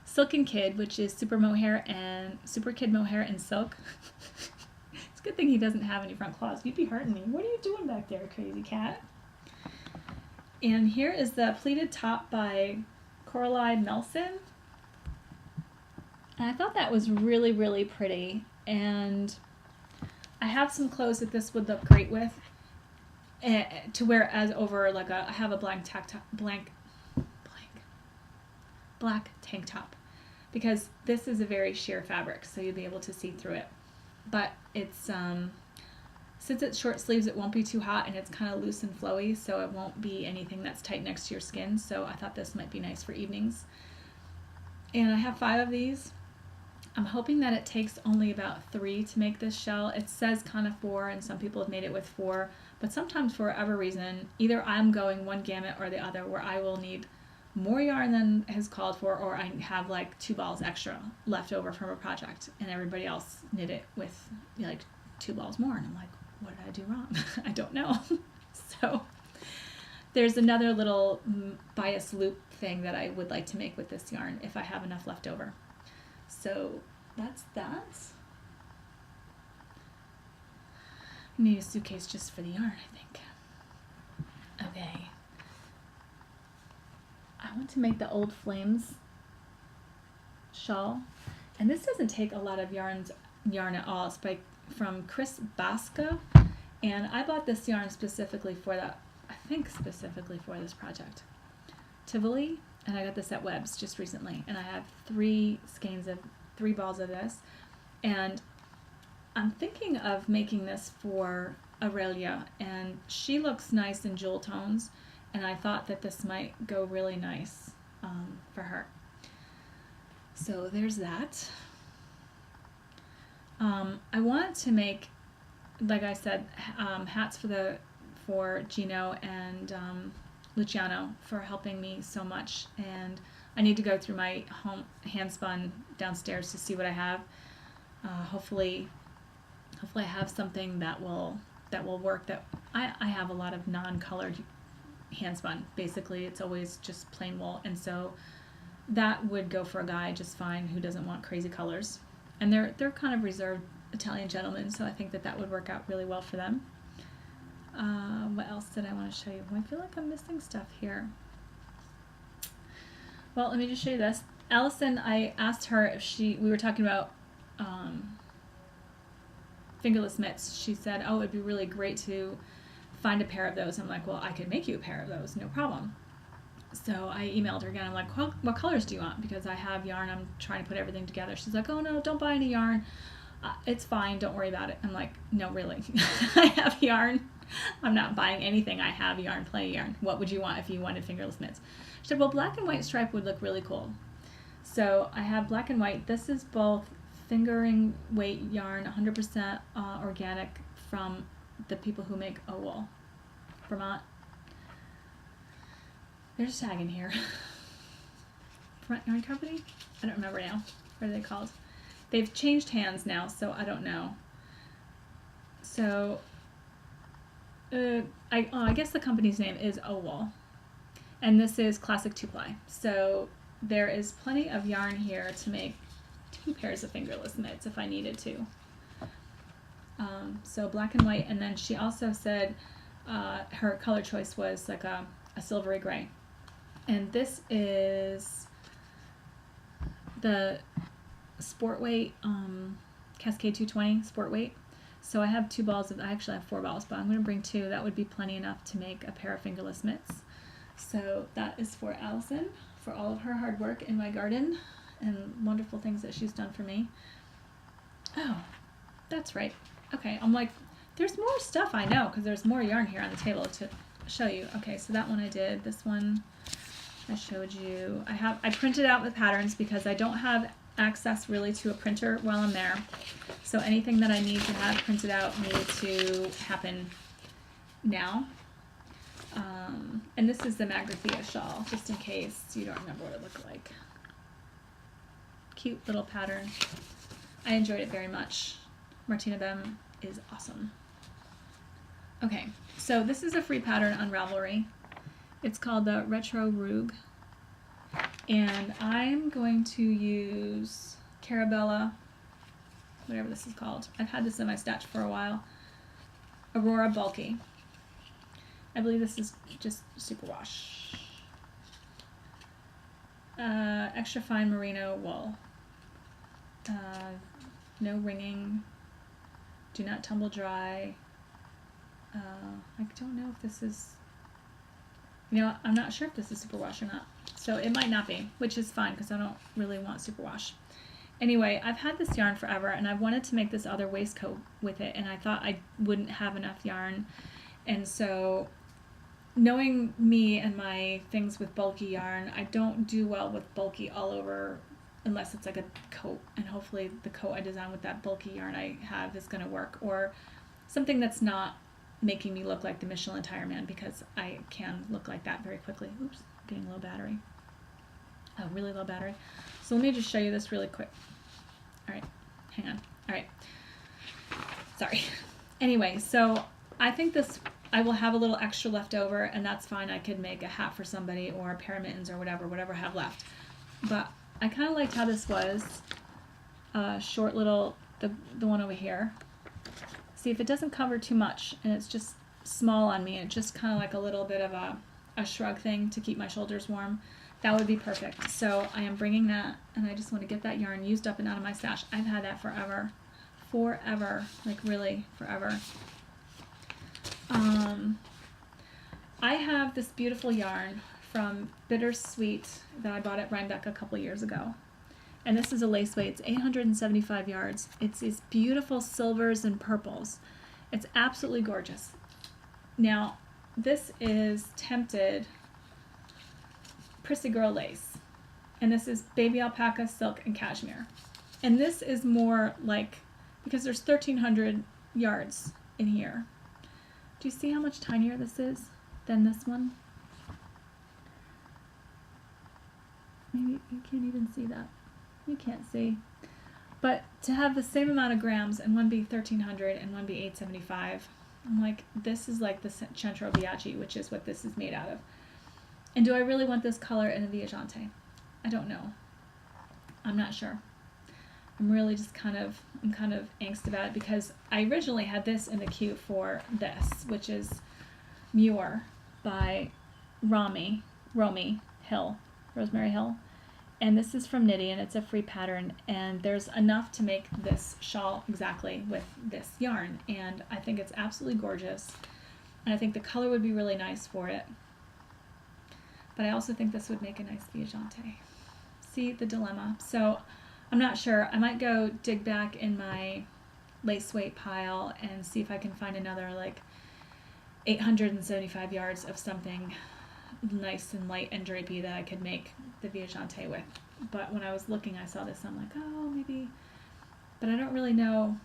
Silken Kid, which is Super Kid Mohair and silk. It's a good thing he doesn't have any front claws. You'd be hurting me. What are you doing back there, crazy cat? And here is the pleated top by Coralie Nelson. And I thought that was really, really pretty. And I have some clothes that this would look great with. To wear as over like I have a black tank top, because this is a very sheer fabric, so you'll be able to see through it. But it's since it's short sleeves, it won't be too hot, and it's kind of loose and flowy, so it won't be anything that's tight next to your skin. So I thought this might be nice for evenings. And I have 5 of these. I'm hoping that it takes only about 3 to make this shell. It says kind of 4, and some people have made it with 4, but sometimes for whatever reason, either I'm going one gamut or the other, where I will need more yarn than is called for, or I have like 2 balls extra left over from a project, and everybody else knit it with like 2 balls more, and I'm like, what did I do wrong? I don't know. So there's another little bias loop thing that I would like to make with this yarn if I have enough left over. So that's that. I need a suitcase just for the yarn, I think. Okay. I want to make the Old Flames shawl. And this doesn't take a lot of yarn at all. It's from Chris Basca. And I bought this yarn specifically for that, I think specifically for this project. Tivoli. And I got this at Webb's just recently, and I have 3 balls of this, and I'm thinking of making this for Aurelia, and she looks nice in jewel tones, and I thought that this might go really nice for her. So there's that. I wanted to make, like I said, hats for Gino and Luciano for helping me so much, and I need to go through my home hand spun downstairs to see what I have. Hopefully I have something that will work. That I have a lot of non-colored hand spun. Basically, it's always just plain wool, and so that would go for a guy just fine who doesn't want crazy colors. And they're kind of reserved Italian gentlemen, so I think that would work out really well for them. What else did I want to show you? I feel like I'm missing stuff here. Well, let me just show you this. Allison, I asked her if we were talking about fingerless mitts. She said, oh, it'd be really great to find a pair of those. I'm like, well, I could make you a pair of those, no problem. So I emailed her again. I'm like, what colors do you want? Because I have yarn. I'm trying to put everything together. She's like, oh, no, don't buy any yarn. It's fine. Don't worry about it. I'm like, no, really. I have yarn. I'm not buying anything. I have yarn, plenty of yarn. What would you want if you wanted fingerless mitts? She said, well, black and white stripe would look really cool. So I have black and white. This is both fingering weight yarn, 100% organic from the people who make Owool, Vermont. There's a tag in here. Vermont Yarn Company? I don't remember now. What are they called? They've changed hands now, so I don't know. So I guess the company's name is Owool, and this is classic 2-ply. So there is plenty of yarn here to make 2 pairs of fingerless mitts if I needed to. So black and white, and then she also said her color choice was like a silvery gray. And this is the Sport Weight Cascade 220 Sport Weight. So I have 2 balls I actually have 4 balls, but I'm going to bring 2. That would be plenty enough to make a pair of fingerless mitts. So that is for Allison, for all of her hard work in my garden and wonderful things that she's done for me. Oh, that's right. Okay, I'm like, there's more stuff I know because there's more yarn here on the table to show you. Okay, so that one I did. This one I showed you. I printed out the patterns because I don't have access really to a printer while I'm there. So anything that I need to have printed out needs to happen now. And this is the Magrathea shawl, just in case you don't remember what it looked like. Cute little pattern. I enjoyed it very much. Martina Bem is awesome. Okay, so this is a free pattern on Ravelry. It's called the Retro Rouge. And I'm going to use Carabella, whatever this is called. I've had this in my stash for a while. Aurora Bulky. I believe this is just superwash. Extra fine merino wool. No wringing. Do not tumble dry. I don't know if this is, I'm not sure if this is superwash or not. So it might not be, which is fine because I don't really want superwash. Anyway, I've had this yarn forever and I wanted to make this other waistcoat with it, and I thought I wouldn't have enough yarn. And so, knowing me and my things with bulky yarn, I don't do well with bulky all over unless it's like a coat, and hopefully the coat I design with that bulky yarn I have is going to work, or something that's not making me look like the Michelin Tire Man, because I can look like that very quickly. Oops, getting low battery. Oh, really low battery. So let me just show you this really quick. All right, hang on. All right, sorry. Anyway, so I think this, I will have a little extra left over, and that's fine. I could make a hat for somebody or a pair of mittens or whatever I have left. But I kind of liked how this was short little, the one over here. See, if it doesn't cover too much and it's just small on me, it's just kind of like a little bit of a shrug thing to keep my shoulders warm, that would be perfect. So I am bringing that, and I just want to get that yarn used up and out of my stash. I've had that forever, like really forever. I have this beautiful yarn from Bittersweet that I bought at Rhinebeck a couple years ago. And this is a lace weight. It's 875 yards. It's these beautiful silvers and purples. It's absolutely gorgeous. Now, this is Tempted Prissy Girl lace. And this is baby alpaca, silk, and cashmere. And this is more like, because there's 1,300 yards in here. Do you see how much tinier this is than this one? Maybe you can't even see that. You can't see. But to have the same amount of grams and one be 1,300 and one be 875, I'm like, this is like the Centro Viaggi, which is what this is made out of. And do I really want this color in a Viaggiante? I don't know. I'm not sure. I'm really just kind of angst about it, because I originally had this in the queue for this, which is Muir by Romy Hill, Rosemary Hill. And this is from Knitty, and it's a free pattern, and there's enough to make this shawl exactly with this yarn, and I think it's absolutely gorgeous, and I think the color would be really nice for it. But I also think this would make a nice Viaggiante. See the dilemma? So I'm not sure. I might go dig back in my lace weight pile and see if I can find another like 875 yards of something nice and light and drapey that I could make the Viaggiante with. But when I was looking, I saw this, and I'm like, oh, maybe, but I don't really know.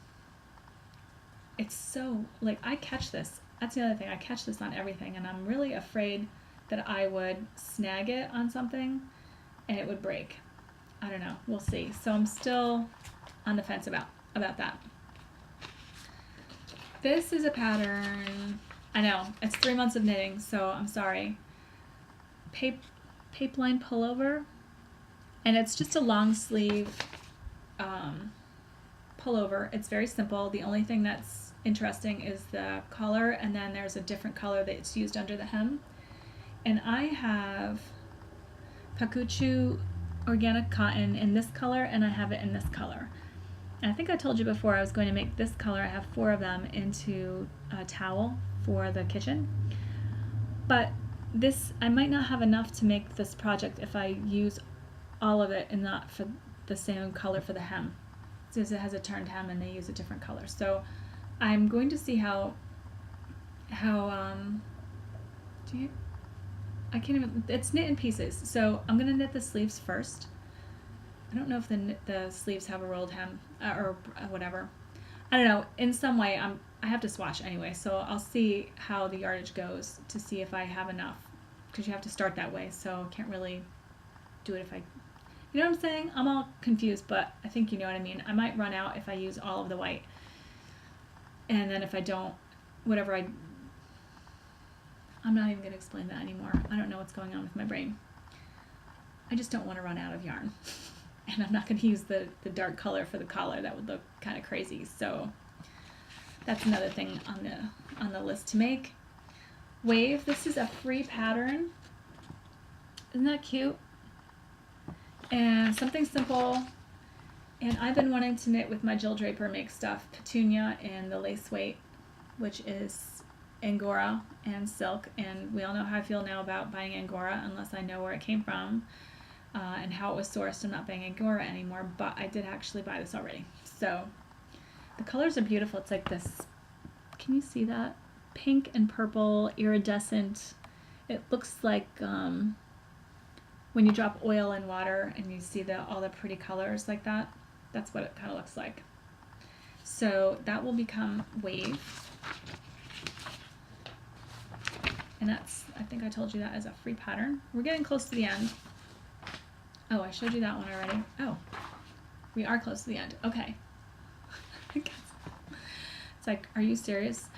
It's so, like, I catch this. That's the other thing. I catch this on everything, and I'm really afraid that I would snag it on something and it would break. I don't know. We'll see. So I'm still on the fence about that. This is a pattern. I know, it's 3 months of knitting, so I'm sorry. Papeline pullover, and it's just a long sleeve pullover. It's very simple. The only thing that's interesting is the color, and then there's a different color that's used under the hem. And I have Pakuchu organic cotton in this color, and I have it in this color. And I think I told you before I was going to make this color, I have 4 of them, into a towel for the kitchen. But this, I might not have enough to make this project if I use all of it and not for the same color for the hem. says it has a turned hem and they use a different color. So I'm going to see how I can't even, it's knit in pieces. So I'm going to knit the sleeves first. I don't know if the sleeves have a rolled hem or whatever. I don't know. In some way, I have to swatch anyway, so I'll see how the yardage goes to see if I have enough, because you have to start that way. So I can't really do it if I, you know what I'm saying? I'm all confused, but I think you know what I mean. I might run out if I use all of the white, and then if I don't, whatever I'm not even going to explain that anymore. I don't know what's going on with my brain. I just don't want to run out of yarn. And I'm not going to use the dark color for the collar. That would look kind of crazy. So that's another thing on the list to make. Wave. This is a free pattern. Isn't that cute? And something simple. And I've been wanting to knit with my Jill Draper Make Stuff Petunia and the lace weight, which is Angora and silk. And we all know how I feel now about buying Angora unless I know where it came from. And how it was sourced. I'm not buying Angora anymore, but I did actually buy this already. So the colors are beautiful. It's like this, can you see that? Pink and purple, iridescent. It looks like when you drop oil in water and you see all the pretty colors like that. That's what it kind of looks like. So that will become Wave. And that's, I think I told you that as a free pattern. We're getting close to the end. Oh, I showed you that one already. Oh, we are close to the end. Okay. It's like, are you serious?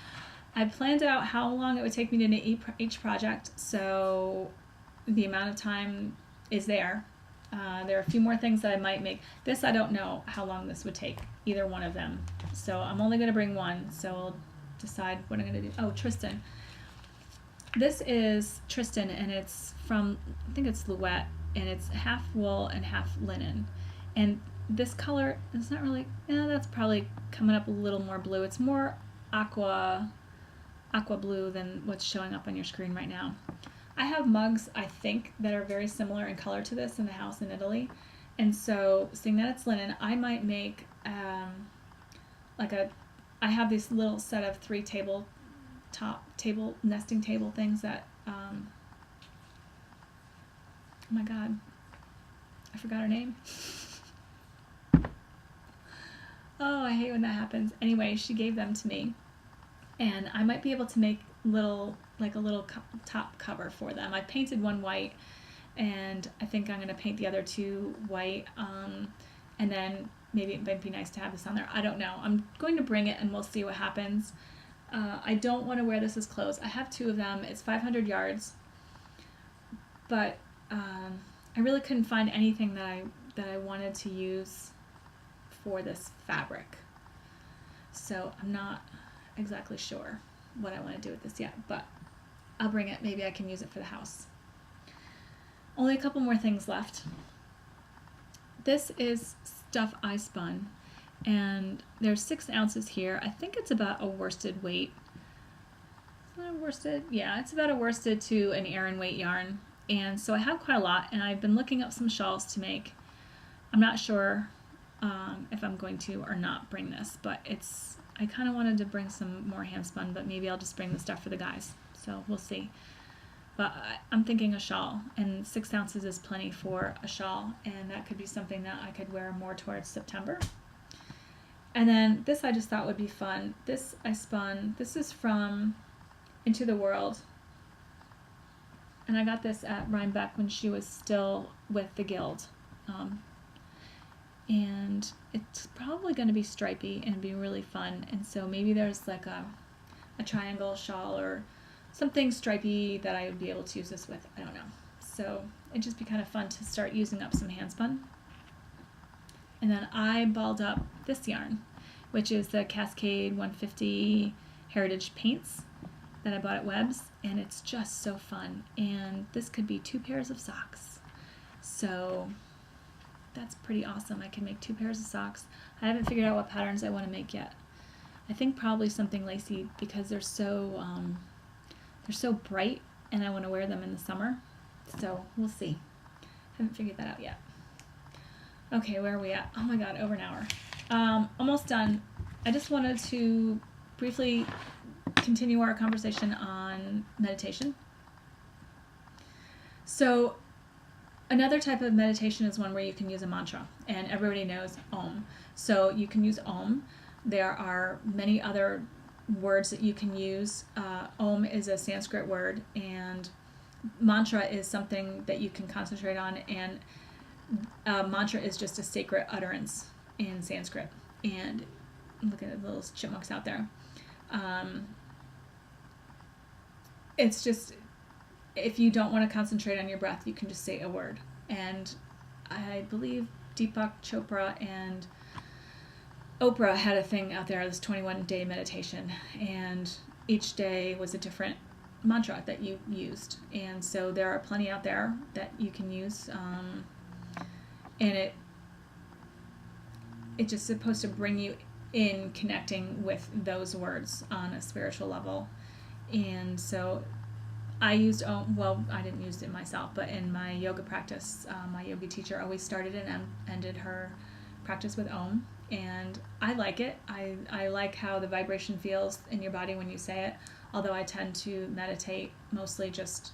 I planned out how long it would take me to knit each project, so the amount of time is there. There are a few more things that I might make. This, I don't know how long this would take, either one of them. So I'm only going to bring one, so I'll decide what I'm going to do. Oh, Tristan. This is Tristan, and it's from, I think it's Louette. And it's half wool and half linen. And this color is not really, that's probably coming up a little more blue. It's more aqua blue than what's showing up on your screen right now. I have mugs, I think, that are very similar in color to this in the house in Italy. And so, seeing that it's linen, I might make I have this little set of 3 nesting table things that, oh my god, I forgot her name. Oh, I hate when that happens. Anyway, she gave them to me, and I might be able to make a little top cover for them. I painted one white, and I think I'm going to paint the other 2 white, and then maybe it might be nice to have this on there. I don't know. I'm going to bring it, and we'll see what happens. I don't want to wear this as clothes. I have 2 of them. It's 500 yards, but I really couldn't find anything that I wanted to use for this fabric. So I'm not exactly sure what I want to do with this yet, but I'll bring it. Maybe I can use it for the house. Only a couple more things left. This is stuff I spun, and there's 6 ounces here. I think it's about a worsted weight. Is it a worsted? Yeah, it's about a worsted to an Aran weight yarn. And so I have quite a lot, and I've been looking up some shawls to make. I'm not sure if I'm going to or not bring this, but I kind of wanted to bring some more hand spun, but maybe I'll just bring the stuff for the guys. So we'll see. But I'm thinking a shawl, and 6 ounces is plenty for a shawl, and that could be something that I could wear more towards September. And then this I just thought would be fun. This I spun. This is from Into the World. And I got this at Rhinebeck when she was still with the guild. And it's probably going to be stripy and be really fun. And so maybe there's like a triangle shawl or something stripy that I would be able to use this with. I don't know. So it'd just be kind of fun to start using up some hand spun. And then I balled up this yarn, which is the Cascade 150 Heritage Paints that I bought at Webb's, and it's just so fun. And this could be 2 pairs of socks. So that's pretty awesome. I can make 2 pairs of socks. I haven't figured out what patterns I want to make yet. I think probably something lacy because they're so bright, and I want to wear them in the summer. So we'll see. Haven't figured that out yet. Okay, where are we at? Oh my god, over an hour. Almost done. I just wanted to briefly continue our conversation on meditation. So, another type of meditation is one where you can use a mantra, and everybody knows Om. So, you can use Om. There are many other words that you can use. Om is a Sanskrit word, and mantra is something that you can concentrate on, and mantra is just a sacred utterance in Sanskrit. And look at the little chipmunks out there. It's just, if you don't want to concentrate on your breath, you can just say a word. And I believe Deepak Chopra and Oprah had a thing out there, this 21-day meditation, and each day was a different mantra that you used. And so there are plenty out there that you can use, and it's just supposed to bring you in connecting with those words on a spiritual level. And so I used Om. Well, I didn't use it myself, but in my yoga practice, my yoga teacher always started and ended her practice with Om, and I like it. I like how the vibration feels in your body when you say it, although I tend to meditate mostly just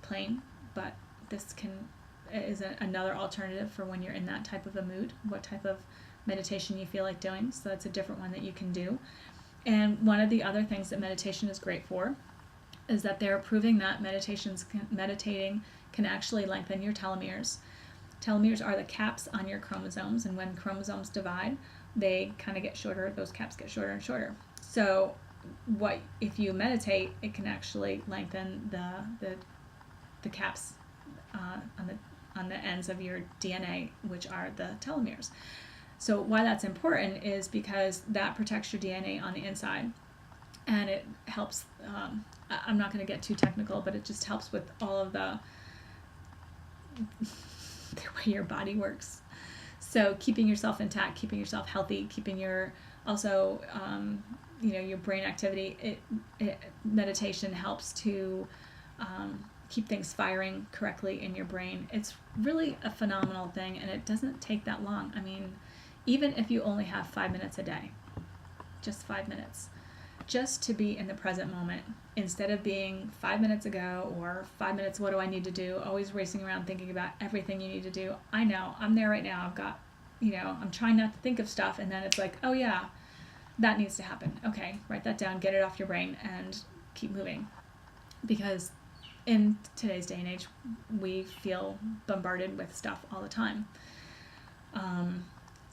plain, but this is another alternative for when you're in that type of a mood, what type of meditation you feel like doing. So that's a different one that you can do. And one of the other things that meditation is great for is that they're proving that meditating can actually lengthen your telomeres. Telomeres are the caps on your chromosomes, and when chromosomes divide, they kind of get shorter. Those caps get shorter and shorter. So if you meditate, it can actually lengthen the caps on the ends of your DNA, which are the telomeres. So why that's important is because that protects your DNA on the inside, and it helps, I'm not going to get too technical, but it just helps with all of the way your body works. So keeping yourself intact, keeping yourself healthy, keeping your your brain activity, meditation helps to keep things firing correctly in your brain. It's really a phenomenal thing, and it doesn't take that long. I mean, even if you only have 5 minutes a day, just 5 minutes, just to be in the present moment, instead of being 5 minutes ago or 5 minutes, what do I need to do? Always racing around thinking about everything you need to do. I know, I'm there right now. I've got, I'm trying not to think of stuff, and then it's like, oh yeah, that needs to happen. Okay, write that down, get it off your brain, and keep moving. Because in today's day and age, we feel bombarded with stuff all the time.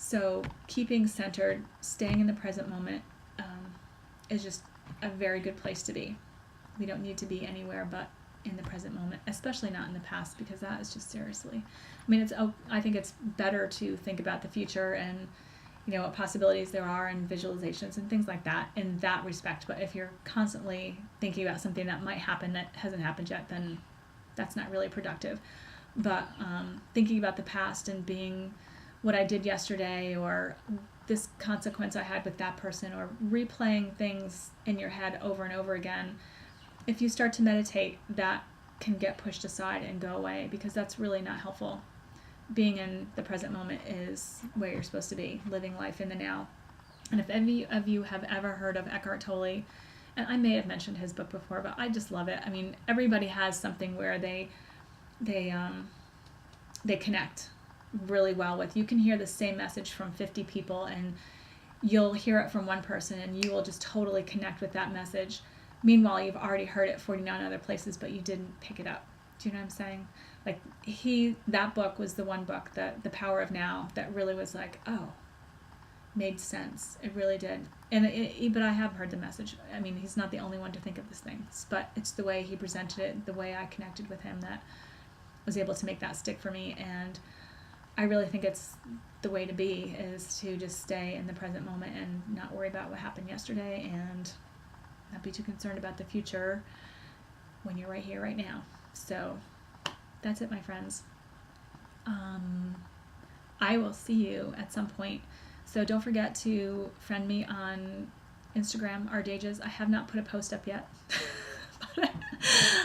So keeping centered, staying in the present moment is just a very good place to be. We don't need to be anywhere but in the present moment, especially not in the past, because that is just seriously. I think it's better to think about the future and what possibilities there are and visualizations and things like that in that respect. But if you're constantly thinking about something that might happen that hasn't happened yet, then that's not really productive. But thinking about the past and being what I did yesterday, or this consequence I had with that person, or replaying things in your head over and over again, if you start to meditate, that can get pushed aside and go away, because that's really not helpful. Being in the present moment is where you're supposed to be, living life in the now. And if any of you have ever heard of Eckhart Tolle, and I may have mentioned his book before, but I just love it. I mean, everybody has something where they connect really well with. You can hear the same message from 50 people, and you'll hear it from one person, and you will just totally connect with that message. Meanwhile, you've already heard it 49 other places, but you didn't pick it up. Do you know what I'm saying? Like, that book was the one book, The Power of Now, that really was like, oh, made sense. It really did. But I have heard the message. I mean, he's not the only one to think of these things, but it's the way he presented it, the way I connected with him, that was able to make that stick for me. And I really think it's the way to be, is to just stay in the present moment and not worry about what happened yesterday, and not be too concerned about the future when you're right here, right now. So that's it, my friends. I will see you at some point. So don't forget to friend me on Instagram, Ardages. I have not put a post up yet.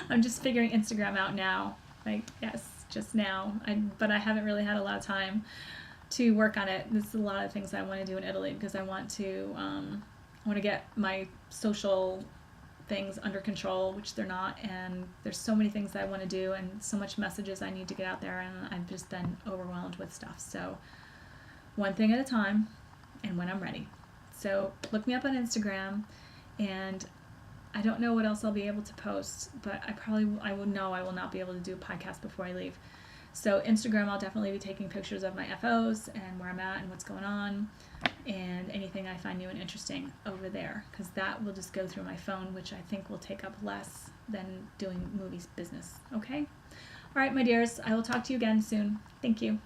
I'm just figuring Instagram out now. Like, yes, just now. But I haven't really had a lot of time to work on it. There's a lot of things I want to do in Italy because I want to get my social things under control, which they're not, and there's so many things I want to do and so much messages I need to get out there, and I've just been overwhelmed with stuff. So one thing at a time and when I'm ready. So look me up on Instagram, and I don't know what else I'll be able to post, but I will not be able to do a podcast before I leave. So Instagram, I'll definitely be taking pictures of my FOs and where I'm at and what's going on, and anything I find new and interesting over there, because that will just go through my phone, which I think will take up less than doing movies business. Okay? All right, my dears, I will talk to you again soon. Thank you.